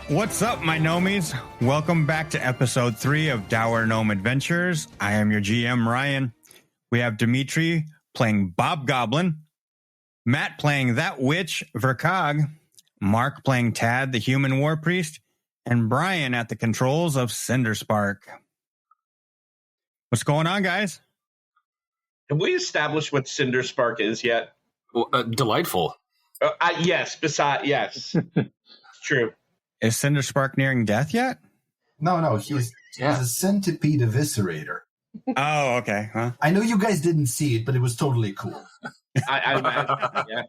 What's up, my gnomies? Welcome back to episode 3 of Dour Gnome Adventures. I am your GM, Ryan. We have Dimitri playing Bob Goblin, Matt playing that witch, Vercag, Mark playing Tad, the human war priest, and Brian at the controls of Cinderspark. What's going on, guys? Have we established what Cinderspark is yet? Well, delightful. Yes, yes. It's true. Is Cinderspark nearing death yet? No, he's a centipede eviscerator. Oh, okay. Huh? I know you guys didn't see it, but it was totally cool. I imagine, yeah.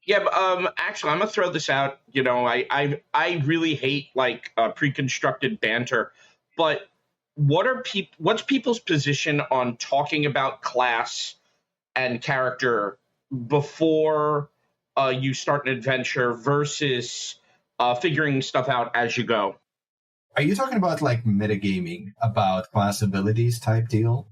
Yeah, but actually, I'm gonna throw this out. You know, I really hate pre-constructed banter, but what's people's position on talking about class and character before you start an adventure versus figuring stuff out as you go? Are you talking about like metagaming about class abilities type deal?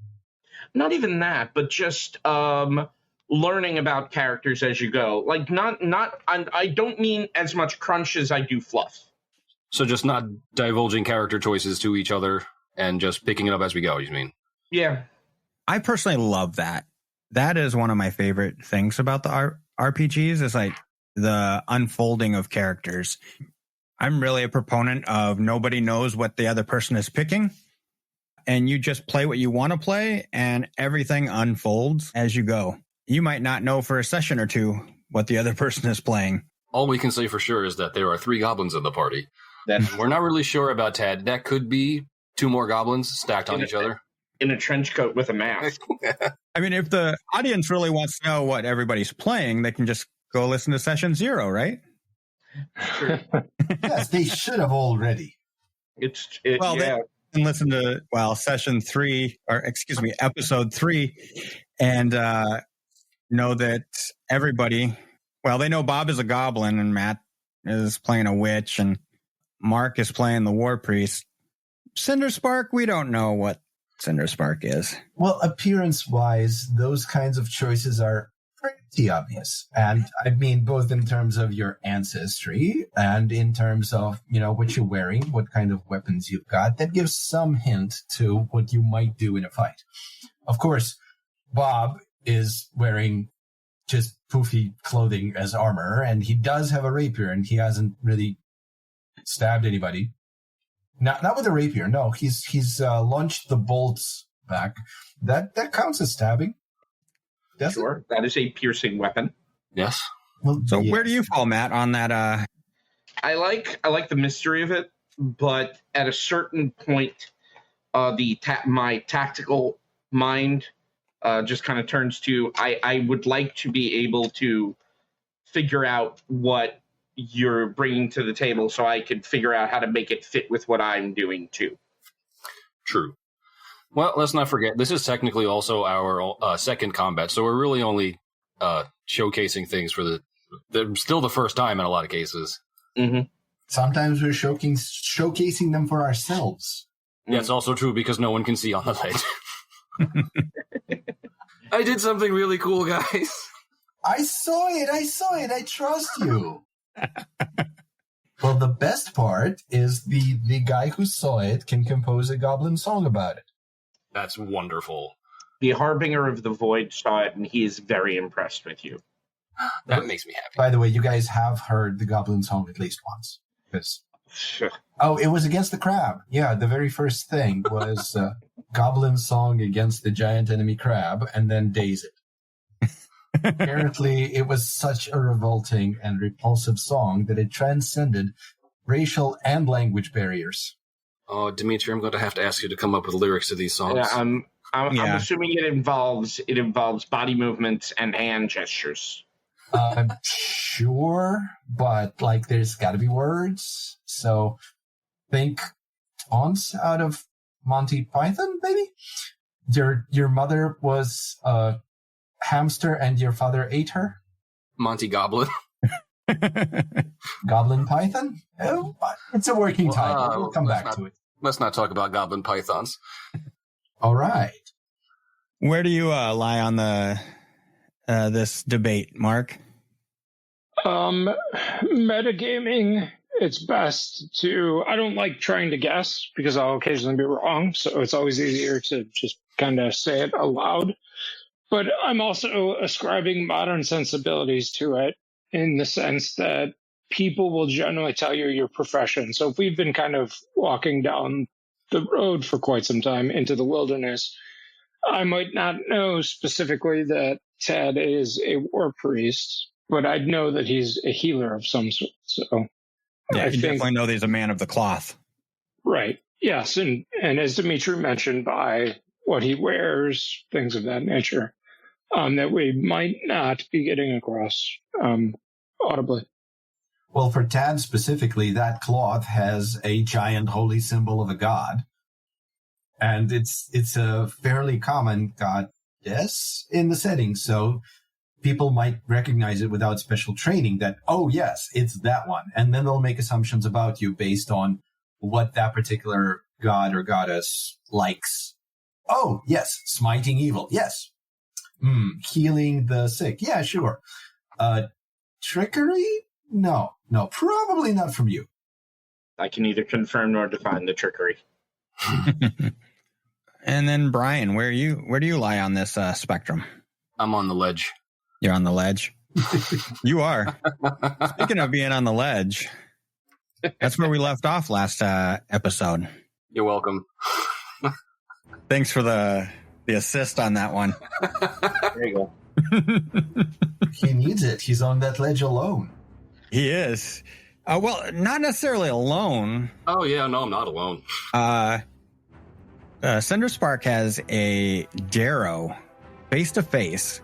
Not even that, but just learning about characters as you go. Like I don't mean as much crunch as I do fluff. So just not divulging character choices to each other and just picking it up as we go, you mean? Yeah. I personally love that. That is one of my favorite things about the RPGs is like the unfolding of characters. I'm really a proponent of nobody knows what the other person is picking, and you just play what you want to play, and everything unfolds as you go. You might not know for a session or two what the other person is playing. All we can say for sure is that there are 3 goblins in the party. We're not really sure about Tad. That could be 2 more goblins stacked on each other. In a trench coat with a mask. I mean, if the audience really wants to know what everybody's playing, they can just go listen to session 0, right? Sure. Yes, they should have already. They can listen to, session 3, episode 3, and know that everybody, they know Bob is a goblin, and Matt is playing a witch, and Mark is playing the war priest. Cinderspark, we don't know what Cinderspark is. Well, appearance-wise, those kinds of choices are pretty obvious. And I mean, both in terms of your ancestry and in terms of, what you're wearing, what kind of weapons you've got, that gives some hint to what you might do in a fight. Of course, Bob is wearing just poofy clothing as armor, and he does have a rapier, and he hasn't really stabbed anybody. Not with a rapier, no. He's launched the bolts back. That counts as stabbing. Sure, that is a piercing weapon. Yes. Well, so where do you fall, Matt, on that? I like the mystery of it, but at a certain point, my tactical mind just kind of turns to I would like to be able to figure out what you're bringing to the table, so I could figure out how to make it fit with what I'm doing too. True. Well, let's not forget, this is technically also our second combat, so we're really only showcasing things for still the first time in a lot of cases. Mm-hmm. Sometimes we're showcasing them for ourselves. Yeah, it's also true because no one can see on the light. I did something really cool, guys. I saw it. I trust you. Well, the best part is the guy who saw it can compose a goblin song about it. That's wonderful. The Harbinger of the Void saw it, and he is very impressed with you. That makes me happy. By the way, you guys have heard the goblin song at least once. It was against the crab. Yeah, the very first thing was goblin song against the giant enemy crab, and then daze it. Apparently, it was such a revolting and repulsive song that it transcended racial and language barriers. Oh, Dimitri, I'm going to have to ask you to come up with lyrics to these songs. Yeah, I'm assuming it involves body movements and hand gestures. Sure, but there's got to be words. So think taunts out of Monty Python, maybe. Your mother was a hamster and your father ate her. Monty Goblin. Goblin Python? Oh, it's a working title. We'll come back to it. Let's not talk about goblin pythons. All right. Where do you lie on the this debate, Mark? Metagaming it's best to, I don't like trying to guess because I'll occasionally be wrong. So it's always easier to just kind of say it aloud. But I'm also ascribing modern sensibilities to it in the sense that people will generally tell you your profession. So if we've been kind of walking down the road for quite some time into the wilderness, I might not know specifically that Tad is a war priest, but I'd know that he's a healer of some sort. So Yeah, I you think, definitely know that he's a man of the cloth. right. Yes. And as Dimitri mentioned, by what he wears, things of that nature, that we might not be getting across audibly. Well, for Tad specifically, that cloth has a giant holy symbol of a god. And it's a fairly common goddess in the setting. So people might recognize it without special training that, oh, yes, it's that one. And then they'll make assumptions about you based on what that particular god or goddess likes. Oh, yes, smiting evil. Yes. Healing the sick. Yeah, sure. Trickery? No, probably not from you. I can neither confirm nor define the trickery. And then Brian, where do you lie on this spectrum? I'm on the ledge. You're on the ledge. You are. Speaking of being on the ledge, that's where we left off last episode. You're welcome. Thanks for the assist on that one. There you go. He needs it. He's on that ledge alone. He is. Well, not necessarily alone. Oh, yeah, no, I'm not alone. Cinderspark has a Darrow face-to-face.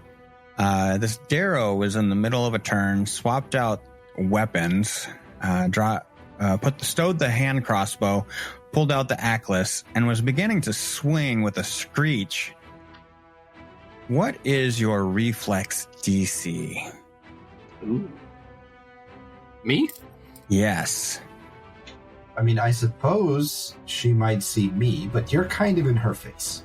This Darrow was in the middle of a turn, swapped out weapons, stowed the hand crossbow, pulled out the Atlas, and was beginning to swing with a screech. What is your reflex DC? Ooh. Me? Yes. I mean, I suppose she might see me, but you're kind of in her face.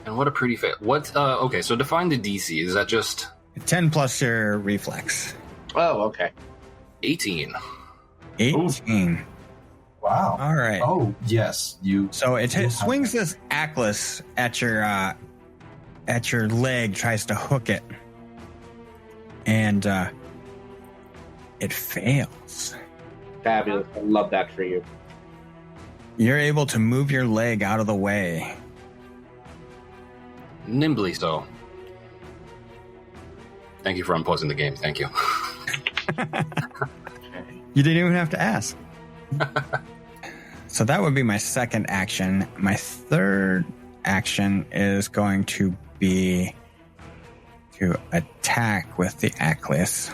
And what a pretty face. What? Okay, so define the DC. Is that just 10 plus your reflex. Oh, okay. 18? 18. Wow. All right. Oh, yes. So it swings this Atlas at your leg, tries to hook it, and it fails. Fabulous. I love that for you. You're able to move your leg out of the way. Nimbly so. Thank you for unpausing the game. Thank you. You didn't even have to ask. So that would be my second action. My third action is going to be to attack with the Atlas.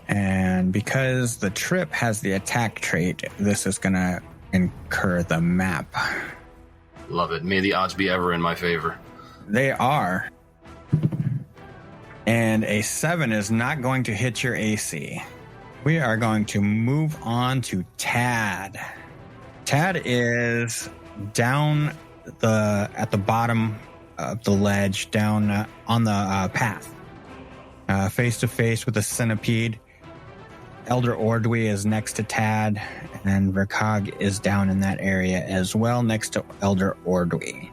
And because the trip has the attack trait, this is going to incur the map. Love it. May the odds be ever in my favor. They are. And a 7 is not going to hit your AC. We are going to move on to Tad. Tad is down at the bottom of the ledge, down on the path, face to face with the centipede. Elder Ordwy is next to Tad, and Vercag is down in that area as well, next to Elder Ordwy.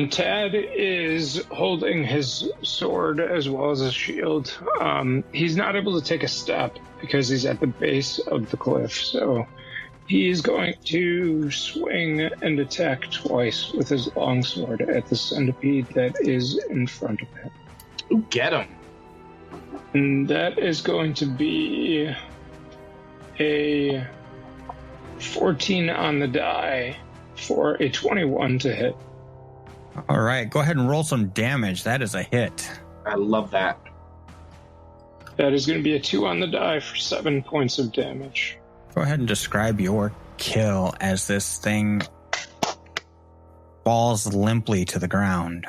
Tad is holding his sword as well as his shield. He's not able to take a step because he's at the base of the cliff, so he's going to swing and attack twice with his longsword at the centipede that is in front of him. Ooh, get him. And that is going to be a 14 on the die for a 21 to hit. All right, go ahead and roll some damage. That is a hit. I love that. That is going to be a 2 on the die for 7 points of damage. Go ahead and describe your kill as this thing falls limply to the ground.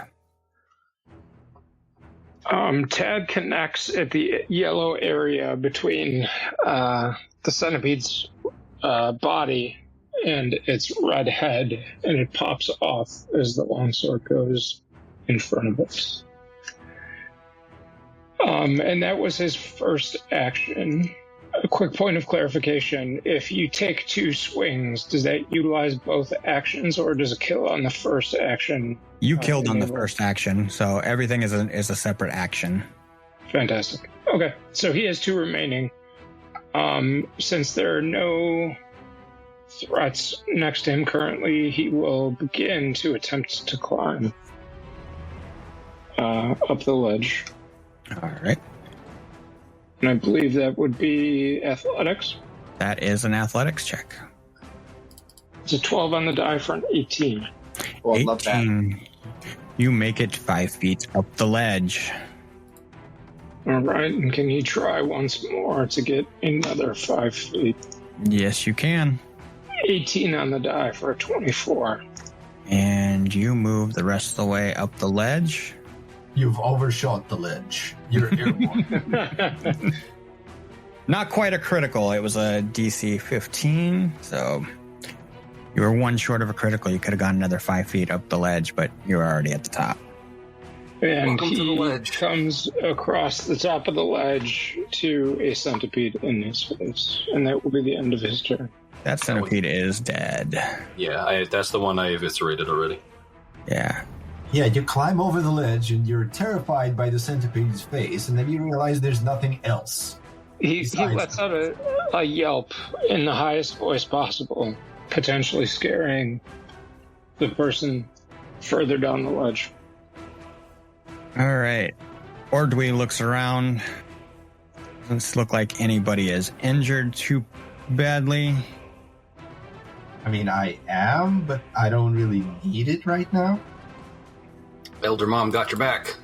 Tad connects at the yellow area between the centipede's body and its red head, and it pops off as the longsword goes in front of it. And that was his first action. A quick point of clarification. If you take 2 swings, does that utilize both actions, or does it kill on the first action? You killed on the first action, so everything is a separate action. Fantastic. Okay, so he has 2 remaining. Since there are no threats next to him currently, he will begin to attempt to climb up the ledge. All right. And I believe that would be athletics. That is an athletics check. It's a 12 on the die for an 18. Oh, I love that. 18. You make it 5 feet up the ledge. All right, and can you try once more to get another 5 feet? Yes, you can. 18 on the die for a 24. And you move the rest of the way up the ledge. You've overshot the ledge. You're airborne. Not quite a critical. It was a DC 15, so you were 1 short of a critical. You could have gone another 5 feet up the ledge, but you were already at the top. And Welcome to the he ledge. comes across the top of the ledge to a centipede in his face. And that will be the end of his turn. That centipede is dead. Yeah, that's the one I eviscerated already. Yeah. Yeah, you climb over the ledge and you're terrified by the centipede's face, and then you realize there's nothing else. He lets out a yelp in the highest voice possible, potentially scaring the person further down the ledge. All right. Ordway looks around. Doesn't look like anybody is injured too badly. I mean, I am, but I don't really need it right now. Elder Mom got your back.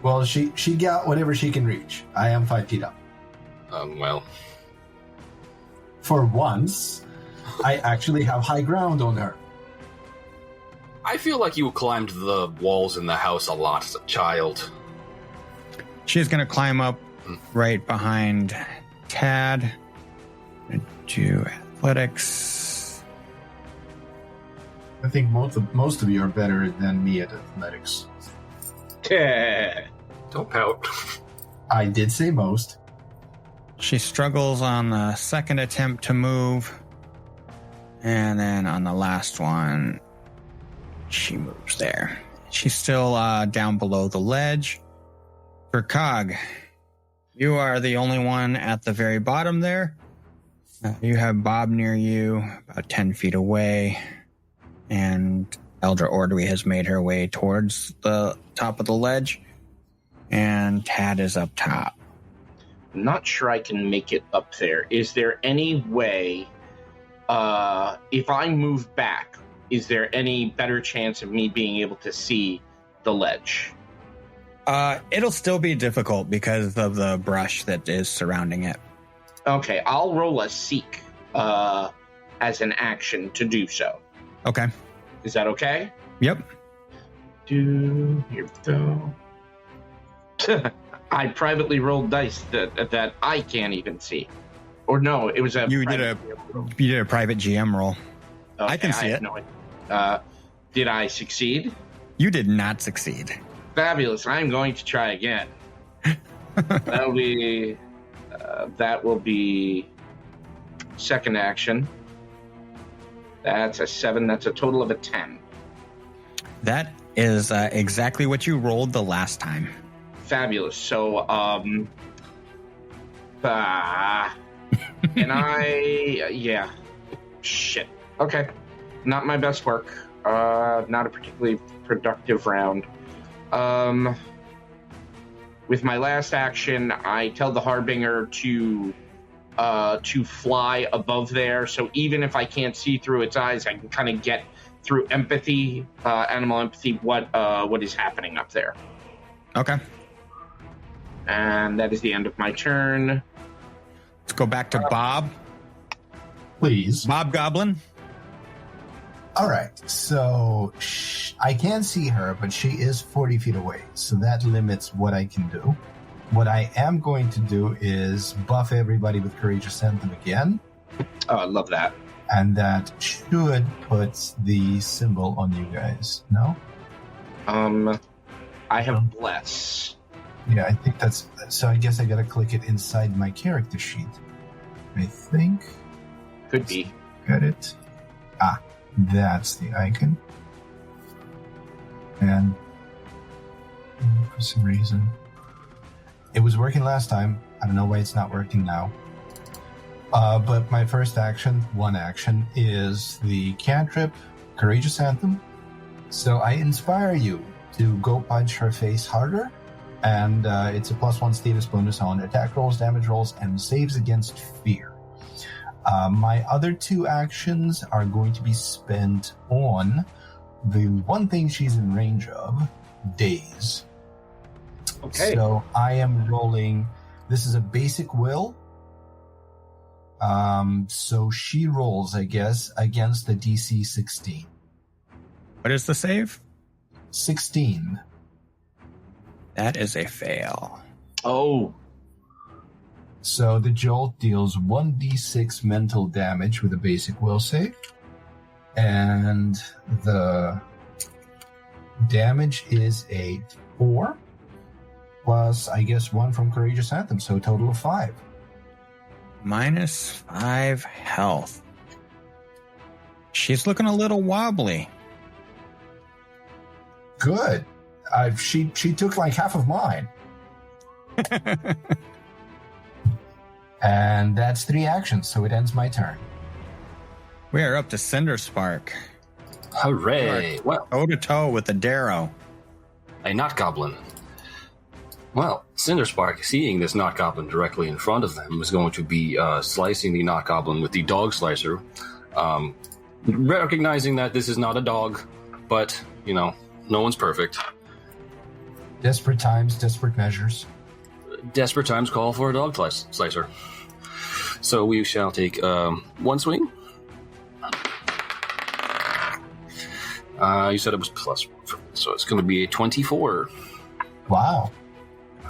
Well, she got whatever she can reach. I am 5 feet up. Well, For once, I actually have high ground on her. I feel like you climbed the walls in the house a lot as a child. She's going to climb up right behind Tad. Do athletics. I think most of you are better than me at athletics. Don't pout. I did say most. She struggles on the second attempt to move. And then on the last one, she moves there. She's still down below the ledge. Vercag, you are the only one at the very bottom there. You have Bob near you, about 10 feet away. And Elder Ordway has made her way towards the top of the ledge. And Tad is up top. I'm not sure I can make it up there. Is there any way, if I move back, is there any better chance of me being able to see the ledge? It'll still be difficult because of the brush that is surrounding it. Okay, I'll roll a seek as an action to do so. Okay. Is that okay? Yep. Here we go. I privately rolled dice that I can't even see. Or no, it was a... You did a private GM roll. Okay, I can see it. No idea. Did I succeed? You did not succeed. Fabulous. I'm going to try again. That will be second action. That's a 7. That's a total of a 10. That is exactly what you rolled the last time. Fabulous. So, and yeah. Shit. Okay. Not my best work. Not a particularly productive round. With my last action, I tell the Harbinger to fly above there. So even if I can't see through its eyes, I can kind of get through empathy, animal empathy, what is happening up there. Okay. And that is the end of my turn. Let's go back to Bob. Please. Bob Goblin. All right, so I can see her, but she is 40 feet away, so that limits what I can do. What I am going to do is buff everybody with Courageous Anthem again. Oh, I love that. And that should put the symbol on you guys, no? I have Bless. Yeah, I think that's... So I guess I gotta click it inside my character sheet. I think. Could be. Got it. Ah, that's the icon. And for some reason, it was working last time. I don't know why it's not working now. But my first action, one action, is the cantrip Courageous Anthem. So I inspire you to go punch her face harder. And it's a +1 status bonus on attack rolls, damage rolls, and saves against fear. My other two actions are going to be spent on the one thing she's in range of, Daze. Okay. So I am rolling. This is a basic will. So she rolls, I guess, against the DC 16. What is the save? 16. That is a fail. Oh. So the jolt deals 1d6 mental damage with a basic will save. And the damage is a 4 plus, I guess, 1 from Courageous Anthem, so a total of 5. -5 health. She's looking a little wobbly. Good. She took like half of mine. And that's 3 actions, so it ends my turn. We are up to Cinderspark. Hooray! Well, Toe-to-toe with the Darrow. a knot goblin. Well, Cinderspark, seeing this knot goblin directly in front of them, is going to be slicing the knot goblin with the dog slicer, recognizing that this is not a dog, but, you know, no one's perfect. Desperate times, desperate measures. Desperate times call for a dog slicer. So we shall take one swing. You said it was +1, so it's going to be a 24. Wow.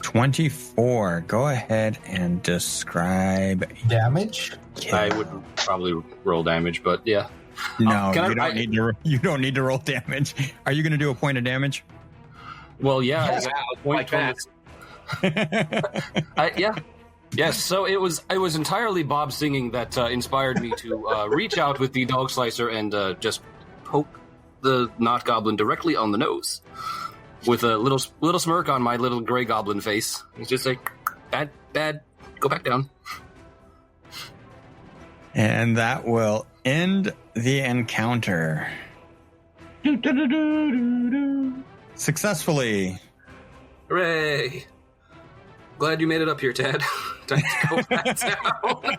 24. Go ahead and describe Damage? I would probably roll damage, but yeah. No, you don't need to roll damage. Are you going to do a point of damage? Well, yeah. Yes, like that. Yeah. Yes, so it was entirely Bob's singing that inspired me to reach out with the dog slicer and just poke the knot goblin directly on the nose with a little smirk on my little gray goblin face. It's just like, bad, go back down. And that will end the encounter. Successfully. Hooray! Glad you made it up here, Ted. Time to go back down.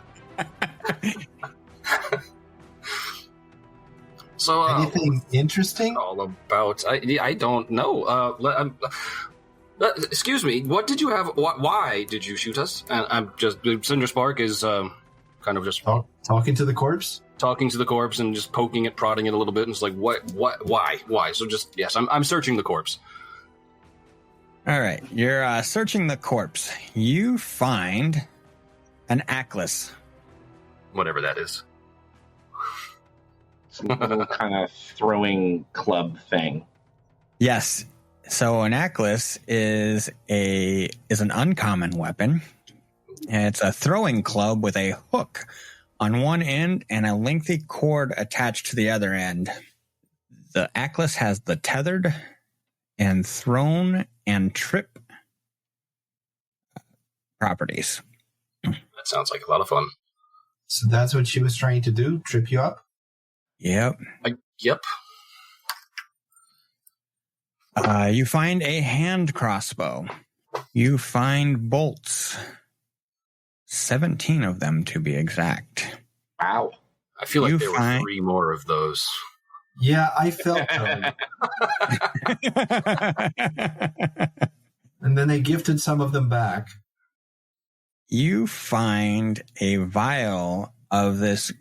So, anything interesting? All about? I don't know. Excuse me. What did you have? Why did you shoot us? And I'm just Cinderspark is kind of just talking to the corpse. Talking to the corpse and just poking it, prodding it a little bit, and it's like, what, why? So just yes, I'm searching the corpse. All right, you're searching the corpse. You find an Atlas. Whatever that is. Some little kind of throwing club thing. Yes. So an Atlas is an uncommon weapon. And it's a throwing club with a hook on one end and a lengthy cord attached to the other end. The Atlas has the tethered and thrown and trip properties. That sounds like a lot of fun. So that's what she was trying to do, trip you up? Yep. Yep. You find a hand crossbow. You find bolts. 17 of them, to be exact. Wow. I feel like there were 3 more of those. Yeah, I felt so. And then they gifted some of them back. You find a vial of this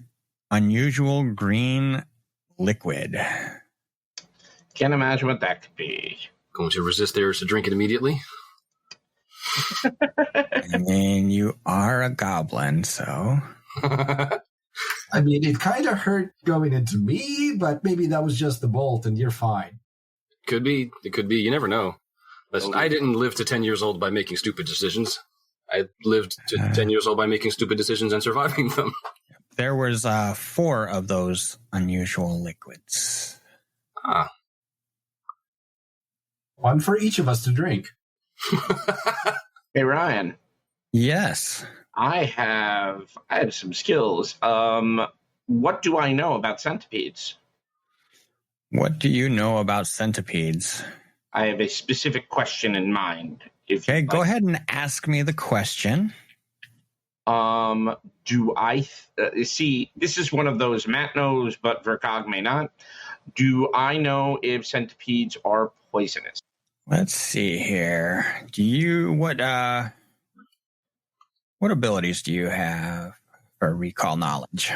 unusual green liquid. Can't imagine what that could be. Going to resist the urge to drink it immediately. I mean, you are a goblin, so. I mean, it kind of hurt going into me, but maybe that was just the bolt and you're fine. Could be. It could be. You never know. Listen, I didn't live to 10 years old by making stupid decisions. I lived to 10 years old by making stupid decisions and surviving them. There was 4 of those unusual liquids. Ah. One for each of us to drink. Hey, Ryan. Yes. I have some skills. What do I know about centipedes? What do you know about centipedes? I have a specific question in mind. Okay, go ahead and ask me the question. Do I see? This is one of those Matt knows, but Vercag may not. Do I know if centipedes are poisonous? Let's see here. What abilities do you have for recall knowledge?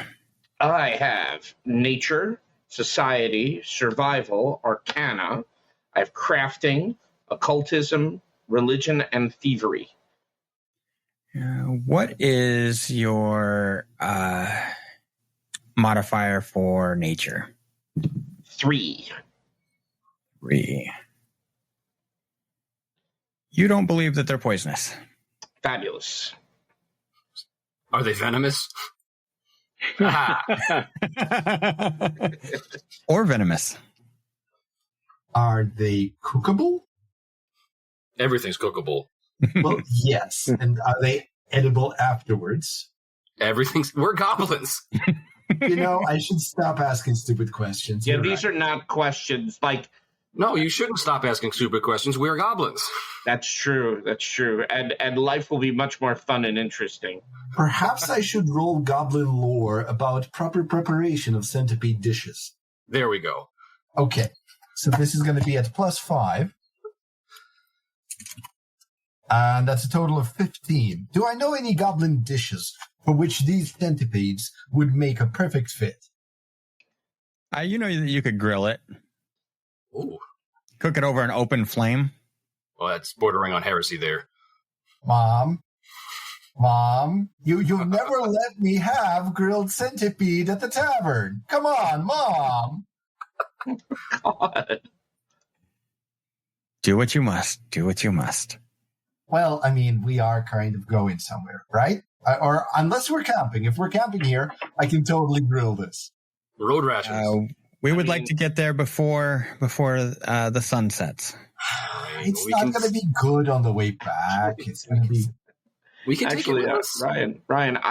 I have nature, society, survival, arcana. I have crafting, occultism, religion, and thievery. What is your modifier for nature? 3. 3. You don't believe that they're poisonous. Fabulous. Are they venomous? Or venomous. Are they cookable? Everything's cookable. Well, yes. And are they edible afterwards? We're goblins. I should stop asking stupid questions. Yeah, these are not questions. No, you shouldn't stop asking stupid questions. We're goblins. That's true. And life will be much more fun and interesting. Perhaps I should roll goblin lore about proper preparation of centipede dishes. There we go. Okay. So this is going to be at +5. And that's a total of 15. Do I know any goblin dishes for which these centipedes would make a perfect fit? You know that you could grill it. Ooh. Cook it over an open flame. Well, that's bordering on heresy there. Mom, you'll never let me have grilled centipede at the tavern. Come on, Mom. God. Do what you must. Well, I mean, we are kind of going somewhere, right? Or unless we're camping. If we're camping here, I can totally grill this. Road rations. We would like to get there before the sun sets. It's not going to be good on the way back. It's going to be. We can Actually, take it with us. Ryan,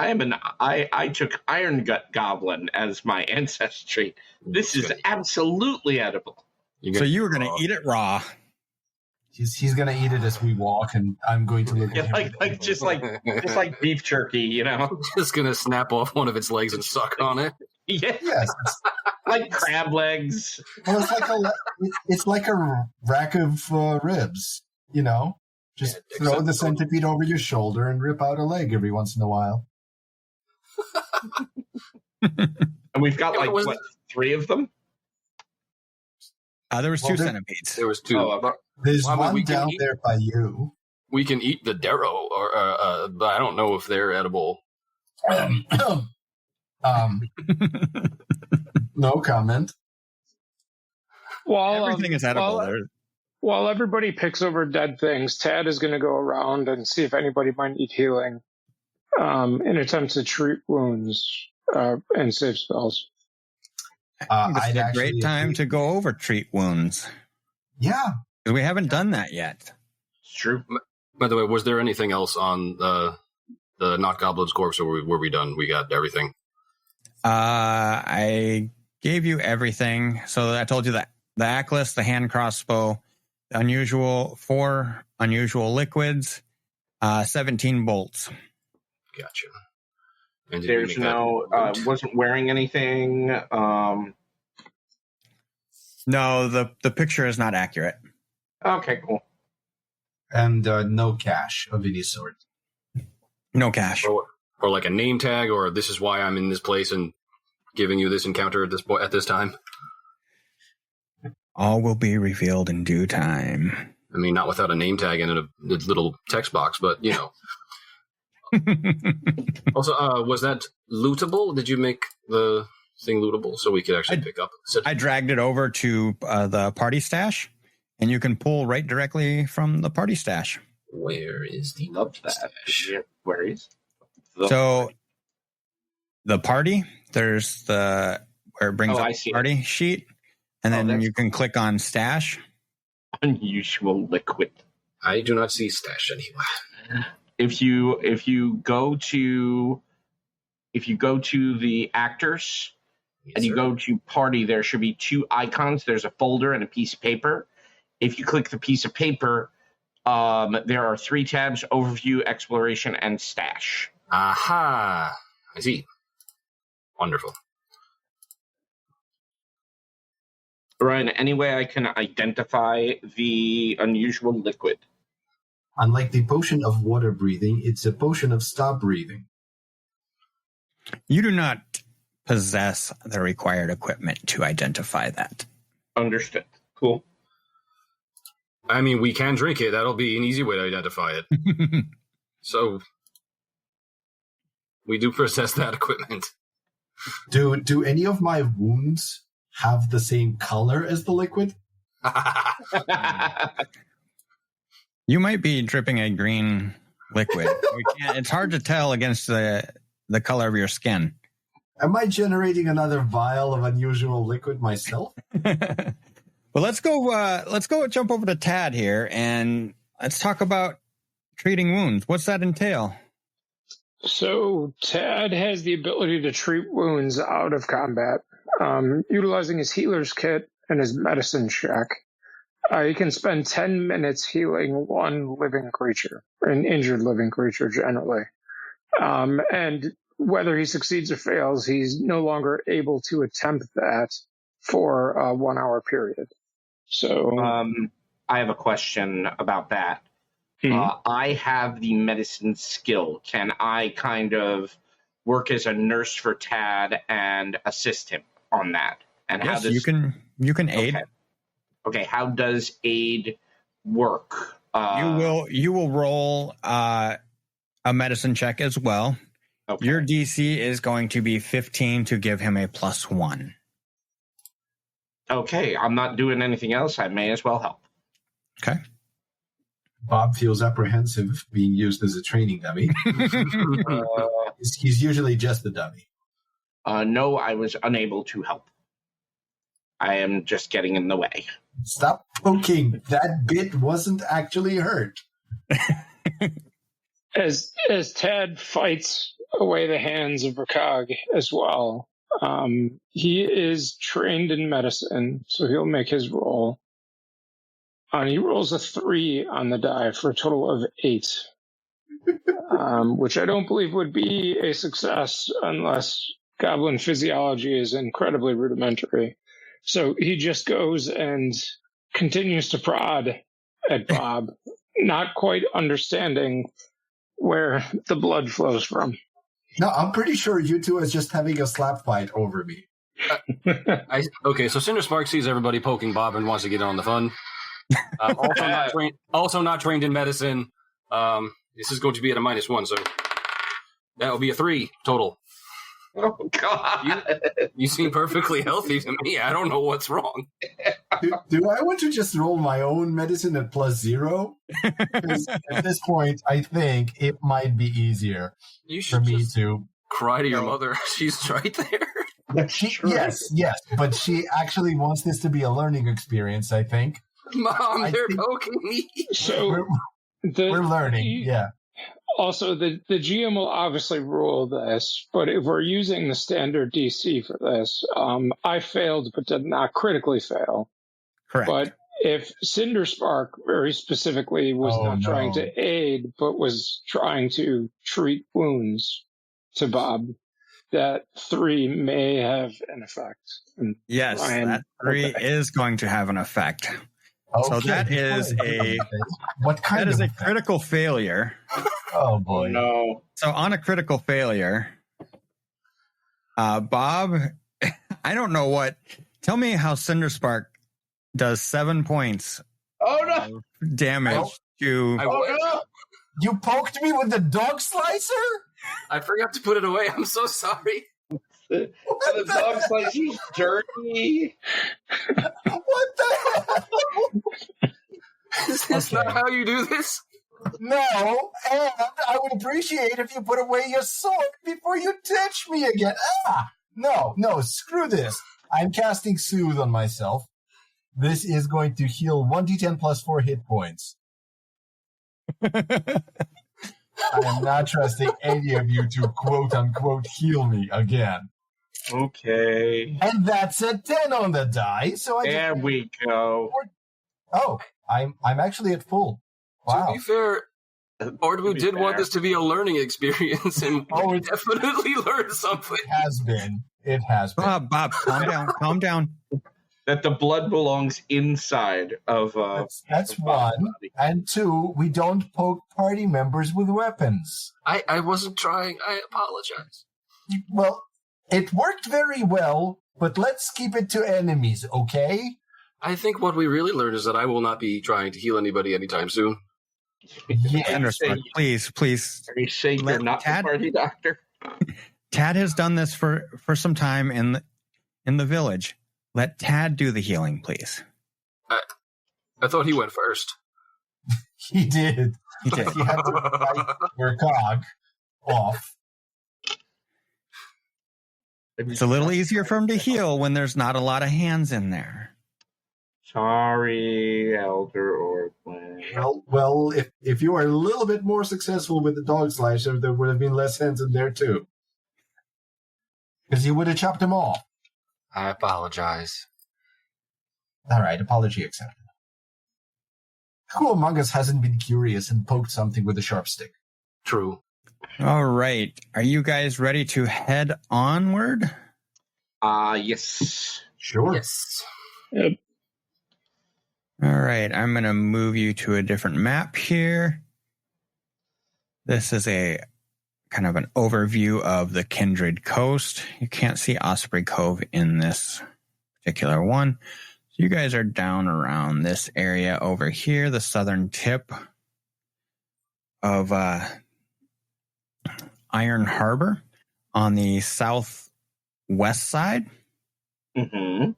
I took Iron Gut Goblin as my ancestry. This is absolutely edible. So you were going to eat it raw. He's going to eat it as we walk, and I'm going to look at him. Just like beef jerky, Just going to snap off one of its legs and suck on it. Yeah. Yes. Like crab legs. Well, it's like a rack of ribs, Just throw the centipede over your shoulder and rip out a leg every once in a while. And we've got 3 of them? There was 2 centipedes. There was 2. There's one down there by you. We can eat the darrow, but I don't know if they're edible. No comment. Everything is edible. While everybody picks over dead things, Tad is going to go around and see if anybody might need healing in attempts to treat wounds and save spells. It's a great time to go over treat wounds. Yeah. Because we haven't done that yet. It's true. By the way, was there anything else on the Not Goblin's corpse, or were we done? We got everything. I gave you everything. So I told you that the Atlas, the hand crossbow, 4 unusual liquids, 17 bolts. Gotcha. And There's wasn't wearing anything. No, the picture is not accurate. Okay, cool. And no cash of any sort. No cash. Or like a name tag, or this is why I'm in this place and giving you this encounter at this time. All will be revealed in due time. I mean, not without a name tag and a little text box, but Also, was that lootable? Did you make the thing lootable so we could actually pick up? I dragged it over to the party stash, and you can pull right directly from the party stash. Where is the Love that. stash? Where is? So the party, there's where it brings up the party sheet, and then you can click on stash. Unusual liquid. I do not see stash anywhere. If you go to the actors and you go to party, there should be 2 icons. There's a folder and a piece of paper. If you click the piece of paper, there are 3 tabs: overview, exploration, and stash. Aha! I see. Wonderful. Ryan, any way I can identify the unusual liquid? Unlike the potion of water breathing, it's a potion of stop breathing. You do not possess the required equipment to identify that. Understood. Cool. I mean, we can drink it. That'll be an easy way to identify it. So, we do possess that equipment. Do any of my wounds have the same color as the liquid? You might be dripping a green liquid. It's hard to tell against the color of your skin. Am I generating another vial of unusual liquid myself? Well, let's go jump over to Tad here, and let's talk about treating wounds. What's that entail? So Tad has the ability to treat wounds out of combat, utilizing his healer's kit and his medicine check. He can spend 10 minutes healing one living creature, an injured living creature generally. And whether he succeeds or fails, he's no longer able to attempt that for a 1 hour period. So, I have a question about that. I have the medicine skill. Can I kind of work as a nurse for Tad and assist him on that? And yes, you can aid. Okay, how does aid work? You will roll a medicine check as well. Okay. Your DC is going to be 15 to give him a +1. Okay, I'm not doing anything else. I may as well help. Okay. Bob feels apprehensive being used as a training dummy. He's usually just the dummy. No, I was unable to help. I am just getting in the way. Stop poking. That bit wasn't actually hurt. As Tad fights away the hands of Vercag as well, he is trained in medicine, so he'll make his roll. He rolls a 3 on the die for a total of 8, which I don't believe would be a success unless goblin physiology is incredibly rudimentary. So he just goes and continues to prod at Bob, not quite understanding where the blood flows from. No, I'm pretty sure you two is just having a slap fight over me. Okay, so Cinderspark sees everybody poking Bob and wants to get on the fun. Also not trained in medicine. This is going to be at a -1, so that will be a 3 total. Oh, God. You seem perfectly healthy to me. I don't know what's wrong. Do I want to just roll my own medicine at +0? Because at this point, I think it might be easier for me to cry to your mother. She's right there. Yes, but she actually wants this to be a learning experience, I think. Mom, they're poking me. So we're learning, yeah. Also, the GM will obviously rule this, but if we're using the standard DC for this, I failed but did not critically fail. Correct. But if Cinderspark very specifically was not trying to aid, but was trying to treat wounds to Bob, that 3 may have an effect. Yes, that 3 is going to have an effect. Okay. So that is a critical failure. Oh boy. No. So on a critical failure, Bob, I don't know tell me how Cinderspark does 7 points of damage to... no! You poked me with the dog slicer? I forgot to put it away. I'm so sorry. The dog slicer's dirty. What the hell? Is this not how you do this? No, and I would appreciate if you put away your sword before you touch me again. No, screw this. I'm casting Soothe on myself. This is going to heal 1d10 plus 4 hit points. I am not trusting any of you to quote-unquote heal me again. Okay. And that's a 10 on the die, so There we go. Oh, I'm actually at full. Wow. To be fair, Ordwu did want this to be a learning experience, and we definitely learned something. It has been. Bob, calm down. That the blood belongs inside of... that's one. And two, we don't poke party members with weapons. I wasn't trying. I apologize. Well, it worked very well, but let's keep it to enemies, okay? I think what we really learned is that I will not be trying to heal anybody anytime soon. Cinderspark, please. Are you saying you're not the party doctor? Tad has done this for some time in the village. Let Tad do the healing, please. I thought he went first. He did. He did. He had to fight Vercag off. It's a little easier for him to heal when there's not a lot of hands in there. Sorry, Elder Orgwin. Well, if you were a little bit more successful with the dog slicer, there would have been less hands in there too. Because you would have chopped them off. I apologize. All right, apology accepted. Who among us hasn't been curious and poked something with a sharp stick? True. All right. Are you guys ready to head onward? Yes. Sure. Yes. Yep. All right. I'm going to move you to a different map here. This is a kind of an overview of the Kindred Coast. You can't see Osprey Cove in this particular one. So you guys are down around this area over here, the southern tip of Iron Harbor on the southwest side. Mm-hmm.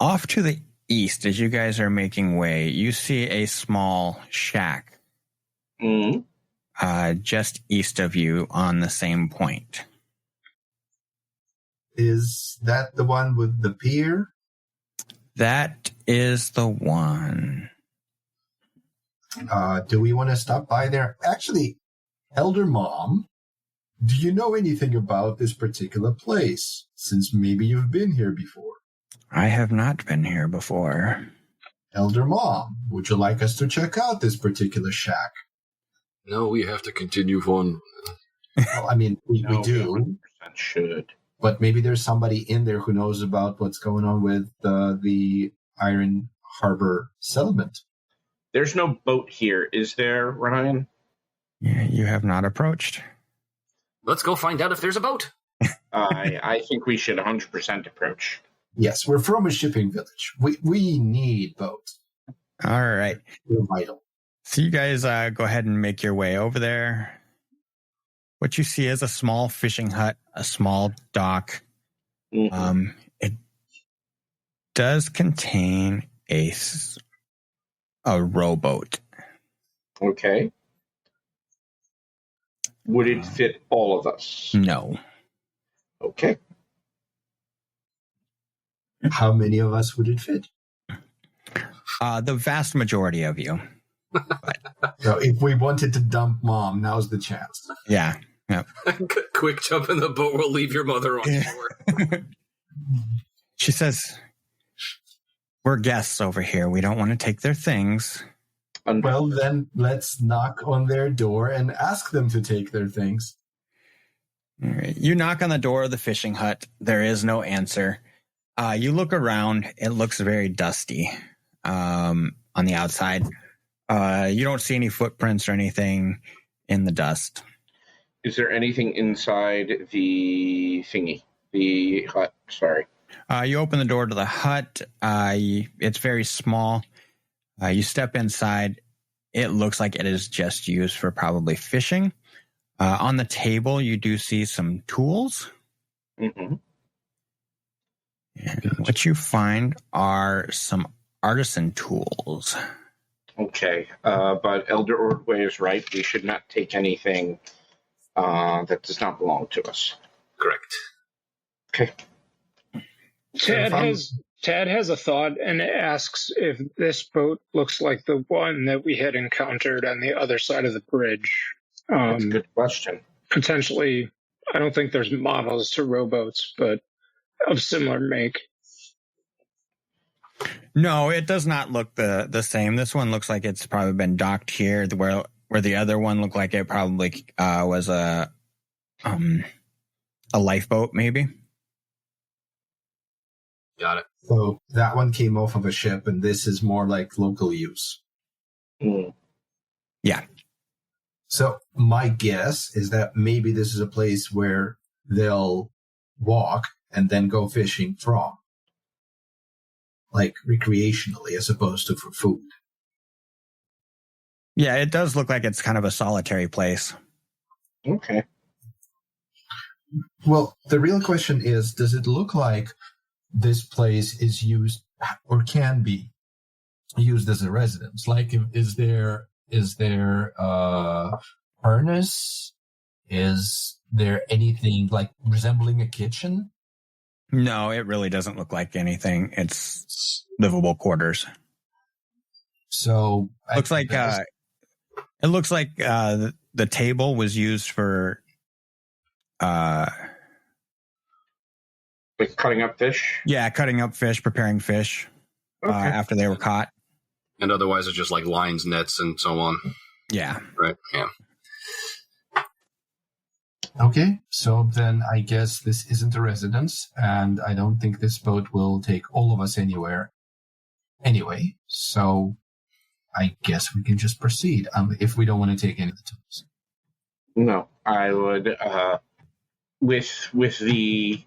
Off to the east, as you guys are making way, you see a small shack. Mm-hmm. Just east of you on the same point. Is that the one with the pier? That is the one. Do we want to stop by there? Actually, Elder Mom, do you know anything about this particular place? Since maybe you've been here before. I have not been here before. Elder Mom, would you like us to check out this particular shack? No, we have to continue on. Well, I mean, we do. 100% should. But maybe there's somebody in there who knows about what's going on with the Iron Harbor settlement. There's no boat here, is there, Ryan? Yeah, you have not approached. Let's go find out if there's a boat. I think we should 100% approach. Yes, we're from a shipping village. We need boats. All right. They're vital. So you guys go ahead and make your way over there. What you see is a small fishing hut, a small dock. Mm-hmm. It does contain a rowboat. Okay. Would it fit all of us? No. Okay. How many of us would it fit? The vast majority of you. So if we wanted to dump Mom, now's the chance. Yeah. Yep. Quick jump in the boat. We'll leave your mother on shore. She says, we're guests over here. We don't want to take their things. Well, then let's knock on their door and ask them to take their things. All right. You knock on the door of the fishing hut. There is no answer. You look around. It looks very dusty on the outside. You don't see any footprints or anything in the dust. Is there anything inside the thingy? The hut, sorry. You open the door to the hut. It's very small. You step inside. It looks like it is just used for probably fishing. On the table, you do see some tools. Mm-hmm. And what you find are some artisan tools. Okay, but Elder Ordway is right. We should not take anything that does not belong to us. Correct. Okay. Tad has a thought and asks if this boat looks like the one that we had encountered on the other side of the bridge. That's a good question. Potentially, I don't think there's models to rowboats, but of similar make. No, it does not look the same. This one looks like it's probably been docked here, where the other one looked like it probably was a lifeboat, maybe. Got it. So that one came off of a ship, and this is more like local use. Yeah. So my guess is that maybe this is a place where they'll walk and then go fishing from, like recreationally as opposed to for food. Yeah, it does look like it's kind of a solitary place. Okay. Well, the real question is, does it look like this place is used or can be used as a residence? Like, is there furnace? Is there anything like resembling a kitchen? No, it really doesn't look like anything. It's livable quarters. So It looks like the table was used for Like cutting up fish? Yeah, cutting up fish, preparing fish after they were caught. And otherwise, it's just like lines, nets, and so on. Yeah. Right. Yeah. Okay, so then I guess this isn't a residence, and I don't think this boat will take all of us anywhere. Anyway, so I guess we can just proceed if we don't want to take any of the tools. No, I would. With the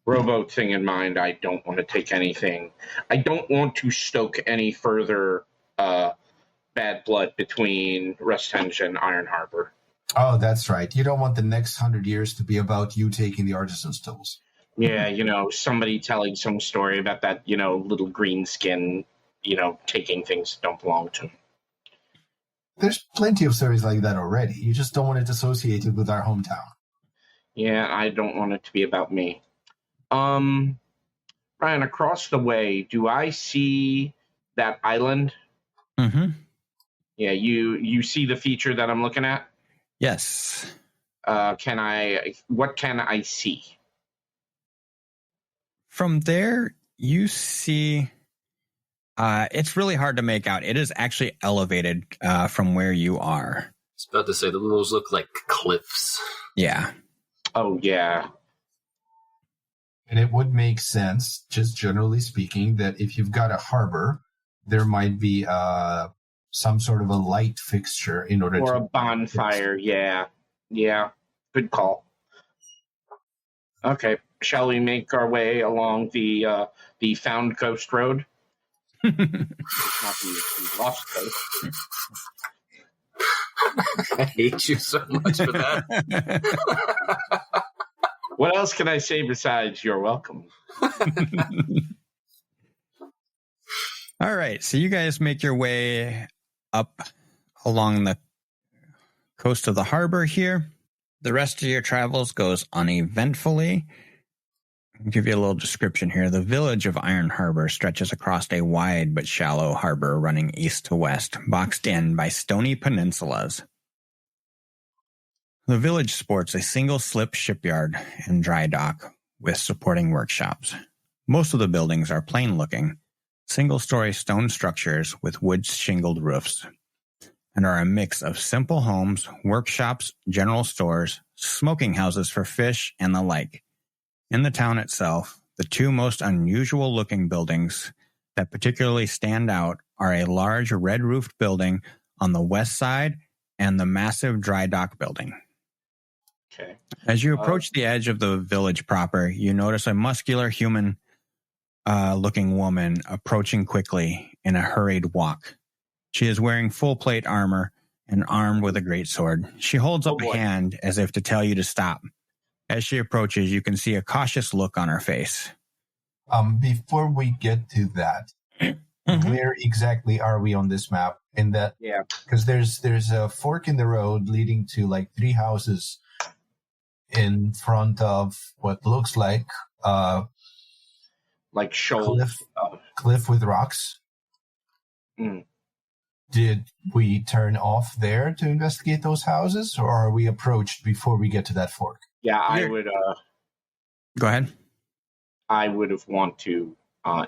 rowboat thing in mind, I don't want to take anything. I don't want to stoke any further bad blood between Rusthenge and Iron Harbor. Oh, that's right. You don't want the next 100 years to be about you taking the artisan's tools. Yeah, somebody telling some story about that, little green skin, taking things that don't belong to him. There's plenty of stories like that already. You just don't want it associated with our hometown. Yeah, I don't want it to be about me. Ryan, across the way, do I see that island? Mm-hmm. Yeah, you see the feature that I'm looking at? Yes. What can I see? From there, you see, it's really hard to make out. It is actually elevated from where you are. I was about to say, those look like cliffs. Yeah. Oh, yeah. And it would make sense, just generally speaking, that if you've got a harbor, there might be some sort of a light fixture in order or to... a bonfire, yeah. Yeah, good call. Okay, shall we make our way along the Found Coast Road? It's not the Lost Coast. I hate you so much for that. What else can I say besides you're welcome? All right, so you guys make your way up along the coast of the harbor here. The rest of your travels goes uneventfully. I'll give you a little description here. The village of Iron Harbor stretches across a wide but shallow harbor running east to west, boxed in by stony peninsulas. The village sports a single-slip shipyard and dry dock with supporting workshops. Most of the buildings are plain-looking, single-story stone structures with wood-shingled roofs, and are a mix of simple homes, workshops, general stores, smoking houses for fish, and the like. In the town itself, the two most unusual-looking buildings that particularly stand out are a large red-roofed building on the west side and the massive dry dock building. Okay. As you approach the edge of the village proper, you notice a muscular human-looking woman approaching quickly in a hurried walk. She is wearing full-plate armor and armed with a greatsword. She holds up a hand as if to tell you to stop. As she approaches, you can see a cautious look on her face. Before we get to that, where exactly are we on this map? In that, Yeah. because there's a fork in the road leading to like 3 houses in front of what looks like shoals. Cliff with rocks. Mm. Did we turn off there to investigate those houses, or are we approached before we get to that fork? Yeah, I would. Go ahead. I would have want to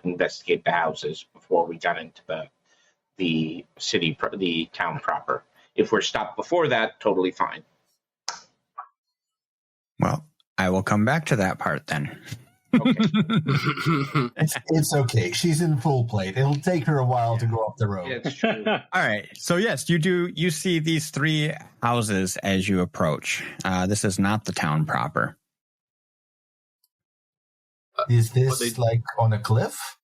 investigate the houses before we got into the city, the town proper. If we're stopped before that, totally fine. Well, I will come back to that part then. Okay. It's okay. She's in full plate. It'll take her a while to go up the road. Yeah, it's true. All right. So yes, you see these 3 houses as you approach. This is not the town proper. Is this like on a cliff?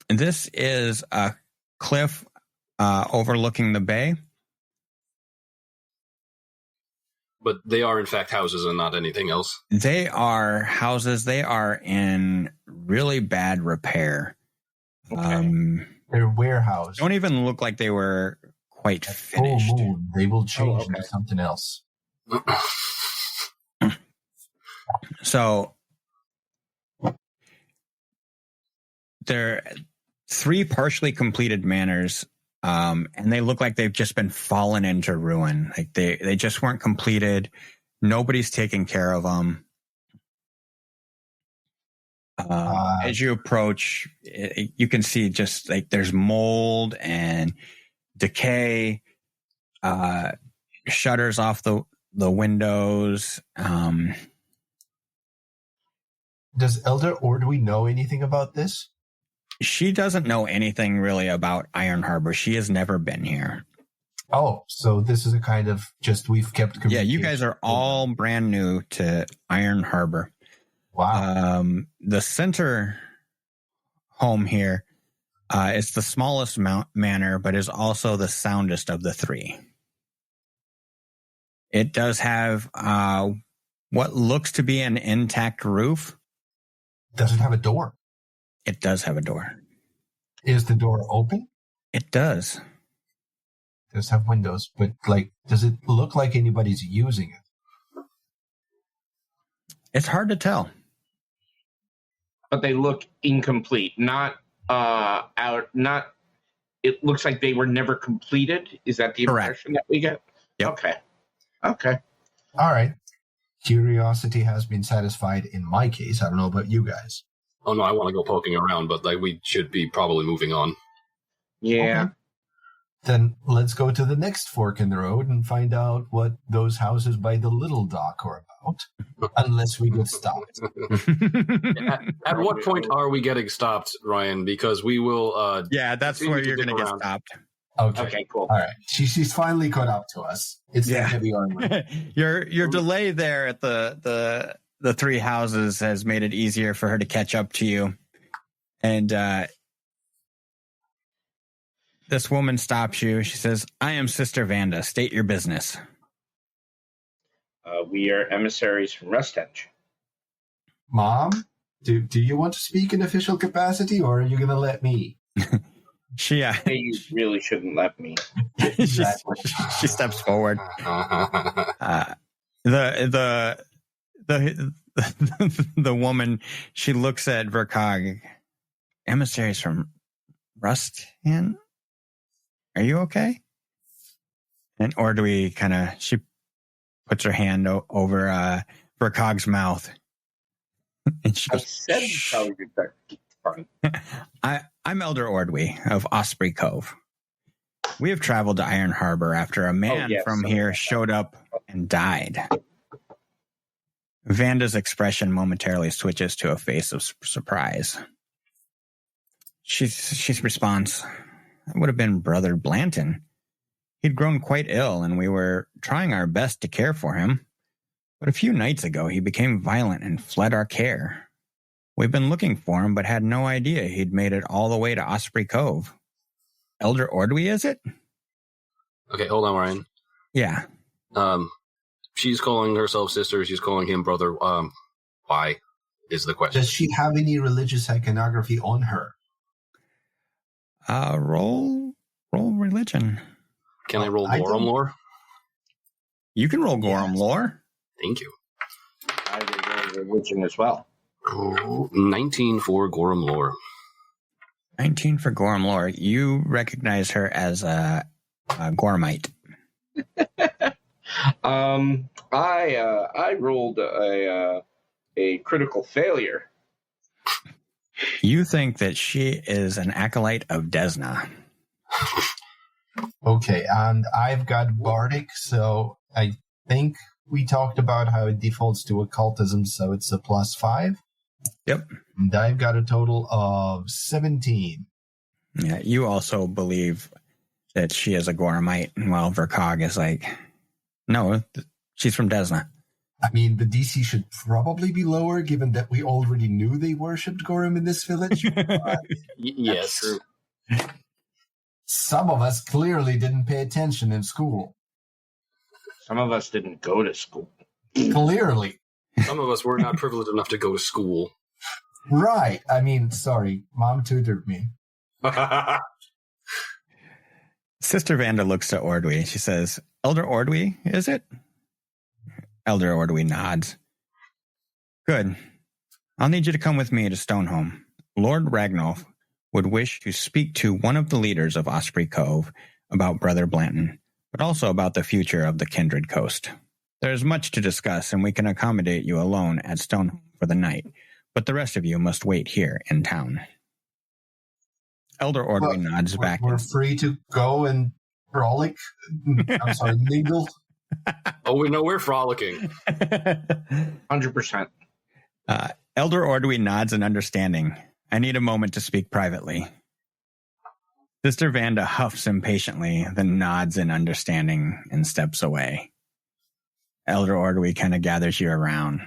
And this is a cliff overlooking the bay. But they are, in fact, houses and not anything else. They are houses. They are in really bad repair. Okay. They're warehouse. Don't even look like they were quite At finished. full moon, they will change okay. into something else. So there are 3 partially completed manors, and they look like they've just been fallen into ruin. Like they just weren't completed. Nobody's taking care of them. As you approach, you can see just like there's mold and decay, shutters off the windows. Does Elder Ordwy know anything about this? She doesn't know anything really about Iron Harbor. She has never been here. Oh, so this is a kind of just we've kept. Yeah, you guys are all brand new to Iron Harbor. Wow. The center home here is the smallest manor, but is also the soundest of the 3. It does have what looks to be an intact roof. Does it have a door? It does have a door. Is the door open? It does. It does have windows, but like, does it look like anybody's using it? It's hard to tell. But they look incomplete. Not. It looks like they were never completed. Is that the impression that we get? Yep. Okay. All right. Curiosity has been satisfied in my case. I don't know about you guys. Oh, no, I want to go poking around, but we should be probably moving on. Yeah. Okay. Then let's go to the next fork in the road and find out what those houses by the little dock are about, unless we get stopped. At what point are we getting stopped, Ryan? Because we will... yeah, that's where you're going to get stopped. Okay, cool. All right. She's finally caught up to us. It's the heavy armor. Your delay there at the 3 houses has made it easier for her to catch up to you. And this woman stops you. She says, "I am Sister Vanda. State your business." We are emissaries from Rusthenge. Mom, do you want to speak in official capacity, or are you going to let me? She Hey, you really shouldn't let me. Exactly. she steps forward. The woman, she looks at Vercag. "Emissaries from Rusthenge? Are you okay?" And or do we she puts her hand over Vercag's mouth. And she I goes, said to tell you that fun. I'm Elder Ordwy of Osprey Cove. We have traveled to Iron Harbor after a man from here showed up and died. Vanda's expression momentarily switches to a face of surprise. She responds, "That would have been Brother Blanton. He'd grown quite ill, and we were trying our best to care for him. But a few nights ago, he became violent and fled our care. We've been looking for him, but had no idea he'd made it all the way to Osprey Cove. Elder Ordwy, is it?" Okay, hold on, Ryan. Yeah. She's calling herself sister. She's calling him brother. Why is the question? Does she have any religious iconography on her? Roll religion. Can I roll Gorham lore? You can roll Gorham lore. Thank you. I will roll religion as well. 19 for Gorham lore. 19 for Gorham lore. You recognize her as a Gormite. I rolled a critical failure. You think that she is an acolyte of Desna. Okay, and I've got Bardic, so I think we talked about how it defaults to occultism, so it's a +5. Yep. And I've got a total of 17. Yeah, you also believe that she is a Gormite, while Vercag is like, no, she's from Desna. I mean, the DC should probably be lower, given that we already knew they worshipped Gorham in this village. Yes. True. Some of us clearly didn't pay attention in school. Some of us didn't go to school. Clearly. Some of us were not privileged enough to go to school. Right. I mean, sorry. Mom tutored me. Sister Vanda looks to Ordwy. She says, Elder Ordwy, is it? Elder Ordwy nods. Good. I'll need you to come with me to Stoneholm. Lord Ragnolf would wish to speak to one of the leaders of Osprey Cove about Brother Blanton, but also about the future of the Kindred Coast. There is much to discuss, and we can accommodate you alone at Stoneholm for the night, but the rest of you must wait here in town. Elder Ordwy nods back. We're free to go and frolic. I'm sorry, mingle. Oh, we know we're frolicking. 100%. Elder Ordwy nods in understanding. I need a moment to speak privately. Sister Vanda huffs impatiently, then nods in understanding and steps away. Elder Ordwy kind of gathers you around.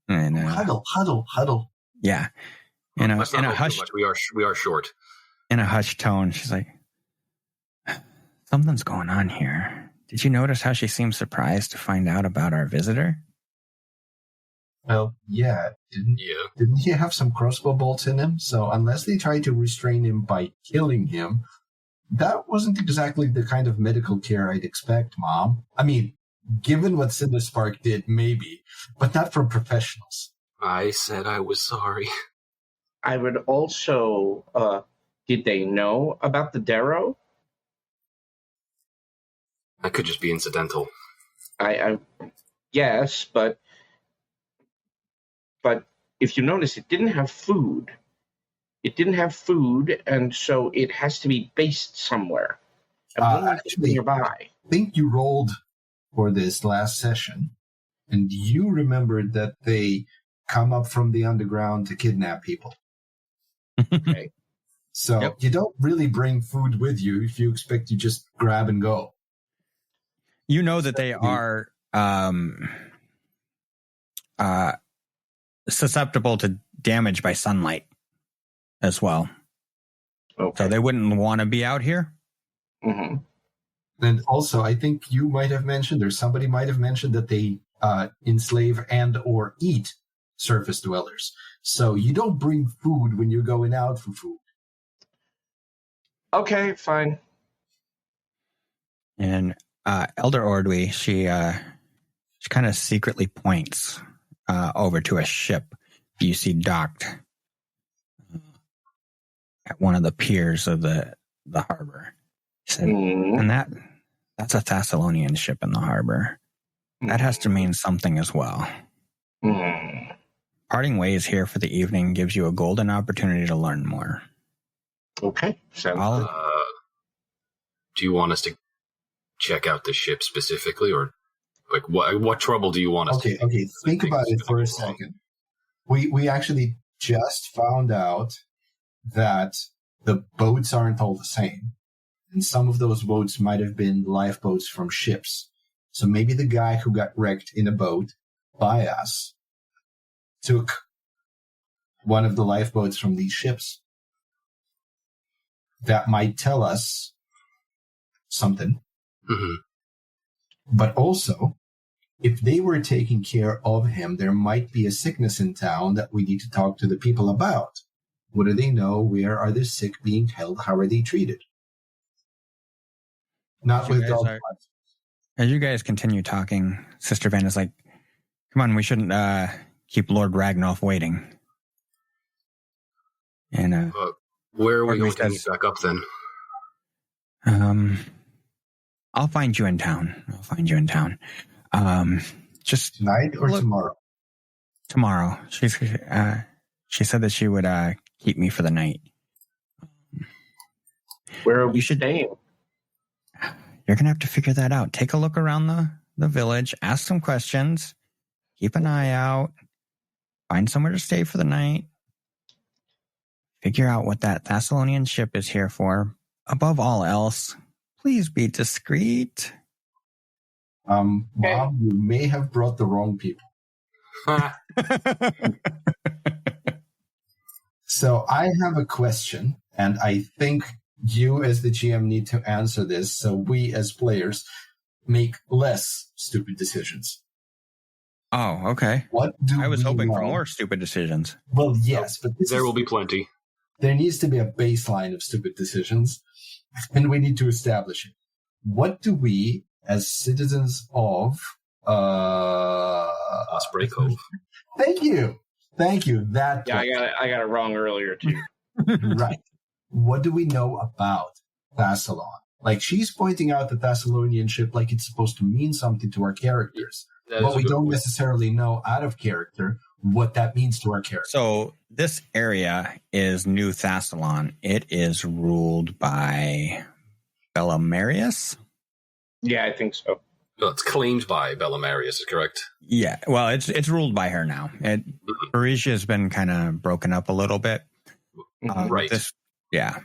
And, Huddle. Yeah. In a hushed, we are short. In a hushed tone, she's like, something's going on here. Did you notice how she seemed surprised to find out about our visitor? Well, yeah. Didn't he have some crossbow bolts in him? So unless they tried to restrain him by killing him, that wasn't exactly the kind of medical care I'd expect, Mom. I mean, given what Cinderspark did, maybe, but not from professionals. I said I was sorry. I would also, did they know about the Darrow? That could just be incidental. Yes, but if you notice, it didn't have food. And so it has to be based somewhere. Actually, nearby. I think you rolled for this last session, and you remembered that they come up from the underground to kidnap people. Okay. So You don't really bring food with you if you expect to just grab and go. You know that they are susceptible to damage by sunlight as well. Okay. So they wouldn't want to be out here. Mm-hmm. And also, I think you might have mentioned, or somebody might have mentioned, that they enslave and or eat surface dwellers. So you don't bring food when you're going out for food. Okay, fine. And Elder Ordwy, she kind of secretly points over to a ship you see docked at one of the piers of the harbor. She said, and that's a Thessalonian ship in the harbor. That has to mean something as well. Parting ways here for the evening gives you a golden opportunity to learn more. Okay. Sounds good. Do you want us to check out the ship specifically, or like what trouble do you want us to? Okay, think about it for a second. We actually just found out that the boats aren't all the same. And some of those boats might have been lifeboats from ships. So maybe the guy who got wrecked in a boat by us took one of the lifeboats from these ships. That might tell us something. Mm-hmm. But also, if they were taking care of him, there might be a sickness in town that we need to talk to the people about. What do they know? Where are the sick being held? How are they treated? Not with dog fights. As you guys continue talking, Sister Van is like, come on, we shouldn't keep Lord Ragnoff waiting. And where are we going to meet back up then? I'll find you in town. Just tonight or tomorrow? Tomorrow. She said that she would keep me for the night. Where are we staying? You're going to have to figure that out. Take a look around the village, ask some questions, keep an eye out, find somewhere to stay for the night, figure out what that Thessalonian ship is here for. Above all else, please be discreet. Mom, you may have brought the wrong people. So I have a question, and I think you as the GM need to answer this so we as players make less stupid decisions. Oh, okay. I was hoping for more stupid decisions. Well, yes, but there will be plenty. There needs to be a baseline of stupid decisions, and we need to establish it. What do we, as citizens of Osprey Cove? Thank you. That I got it wrong earlier too. Right. What do we know about Thassalon? Like, she's pointing out the Thessalonian ship like it's supposed to mean something to our characters. But we don't necessarily know out of character what that means to our character. So this area is New Thassalon. It is ruled by Belimarius. Yeah, I think so. No, it's claimed by Belimarius, is correct? Yeah, well, it's ruled by her now. Parisia has been kind of broken up a little bit. Right. Yeah.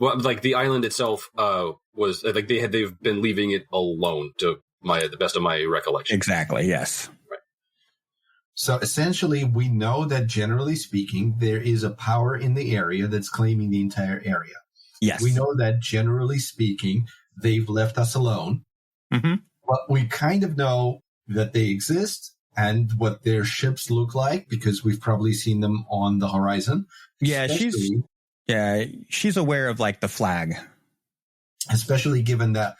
Well, like the island itself was like they've been leaving it alone to the best of my recollection. Exactly. Yes. Right. So essentially, we know that generally speaking, there is a power in the area that's claiming the entire area. Yes. We know that generally speaking, they've left us alone. Mm-hmm. But we kind of know that they exist and what their ships look like because we've probably seen them on the horizon. Yeah, she's aware of like the flag. Especially given that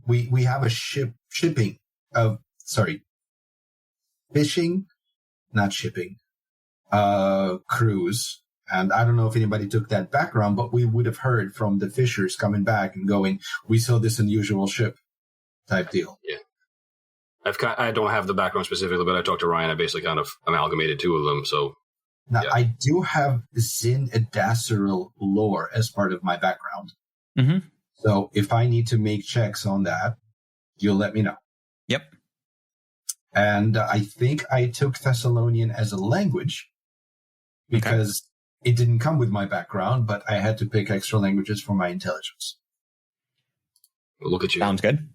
we have a cruise. And I don't know if anybody took that background, but we would have heard from the fishers coming back and going, we saw this unusual ship type deal. Yeah. I don't have the background specifically, but I talked to Ryan. I basically kind of amalgamated two of them. So now I do have Zin Adaceril lore as part of my background. Mm-hmm. So if I need to make checks on that, you'll let me know. Yep. And I think I took Thessalonian as a language because it didn't come with my background, but I had to pick extra languages for my intelligence. Well, look at you. Sounds good.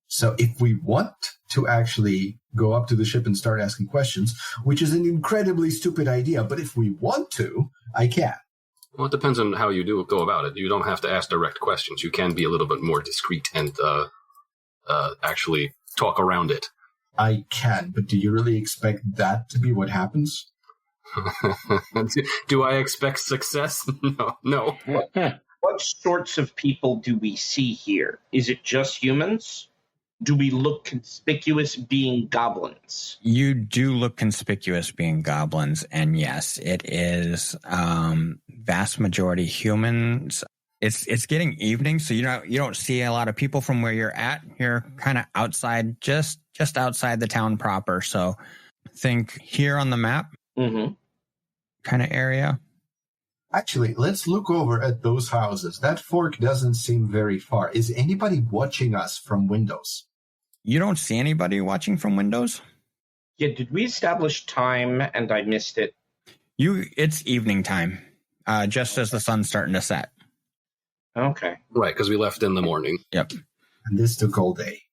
So if we want to actually go up to the ship and start asking questions, which is an incredibly stupid idea, but if we want to, I can. Well, it depends on how you go about it. You don't have to ask direct questions. You can be a little bit more discreet and actually talk around it. I can, but do you really expect that to be what happens? Do I expect success? No. What sorts of people do we see here? Is it just humans? Do we look conspicuous being goblins? You do look conspicuous being goblins, and yes, it is vast majority humans. It's getting evening, so you don't see a lot of people from where you're at. You're kind of outside, just outside the town proper. So think here on the map, kind of area. Actually, let's look over at those houses. That fork doesn't seem very far. Is anybody watching us from windows? You don't see anybody watching from windows? Yeah, did we establish time and I missed it? It's evening time, just as the sun's starting to set. Okay. Right, because we left in the morning. Yep. And this took all day.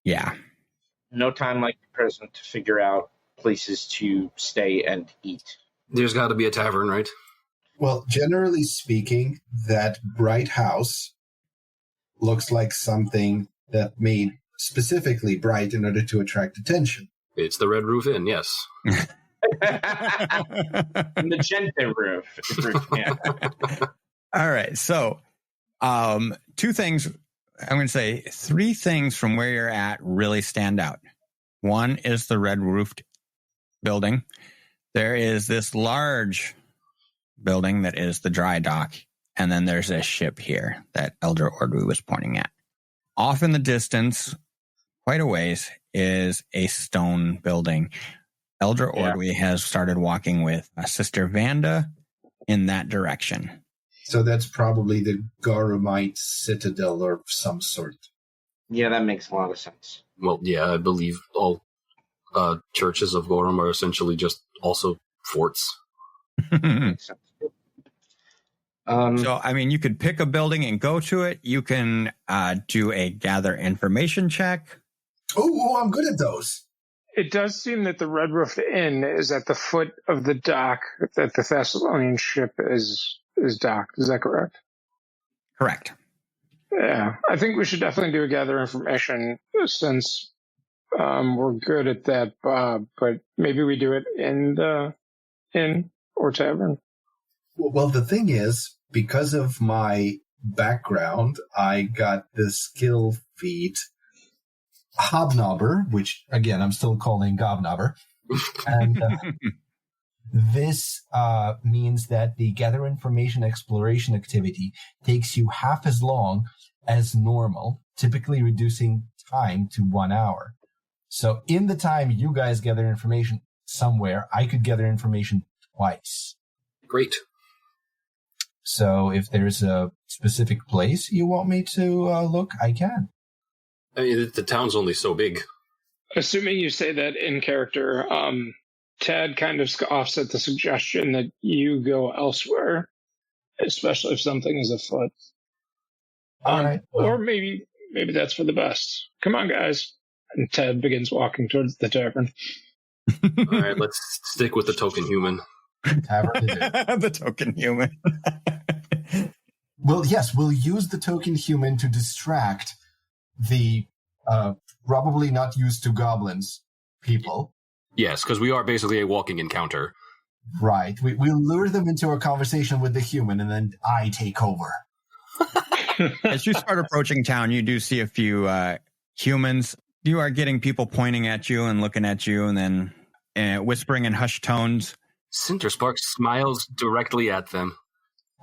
Yeah. No time like the present to figure out places to stay and eat. There's got to be a tavern, right? Well, generally speaking, that bright house looks like something that made specifically bright in order to attract attention. It's the Red Roof Inn, yes. Magenta roof. Yeah. All right. So, two things. I'm going to say three things from where you're at really stand out. One is the red roofed building. There is this large building that is the dry dock. And then there's a ship here that Elder Ordwy was pointing at. Off in the distance, quite a ways, is a stone building. Elder Ordwy has started walking with Sister Vanda in that direction. So that's probably the Goromite citadel of some sort. Yeah, that makes a lot of sense. Well, yeah, I believe all churches of Gorum are essentially just also forts. Makes sense. So, I mean, you could pick a building and go to it. You can do a gather information check. Oh, I'm good at those. It does seem that the Red Roof Inn is at the foot of the dock that the Thessalonian ship is docked. Is that correct? Correct. Yeah, I think we should definitely do a gather information since we're good at that, Bob. But maybe we do it in the inn or tavern. Well, the thing is, because of my background, I got the skill feat Hobnobber, which, again, I'm still calling Gobnobber. And this means that the gather information exploration activity takes you half as long as normal, typically reducing time to 1 hour. So in the time you guys gather information somewhere, I could gather information twice. Great. So if there's a specific place you want me to look, I can. I mean, the town's only so big. Assuming you say that in character, Tad kind of scoffs at the suggestion that you go elsewhere, especially if something is afoot. All right. Well, Or maybe that's for the best. Come on, guys. And Tad begins walking towards the tavern. All right, let's stick with the token human. tavern it is. The token human. Well, yes, we'll use the token human to distract the probably not used to goblins people. Yes, because we are basically a walking encounter. Right. We'll lure them into a conversation with the human, and then I take over. As you start approaching town, you do see a few humans. You are getting people pointing at you and looking at you and then whispering in hushed tones. Cinderspark smiles directly at them.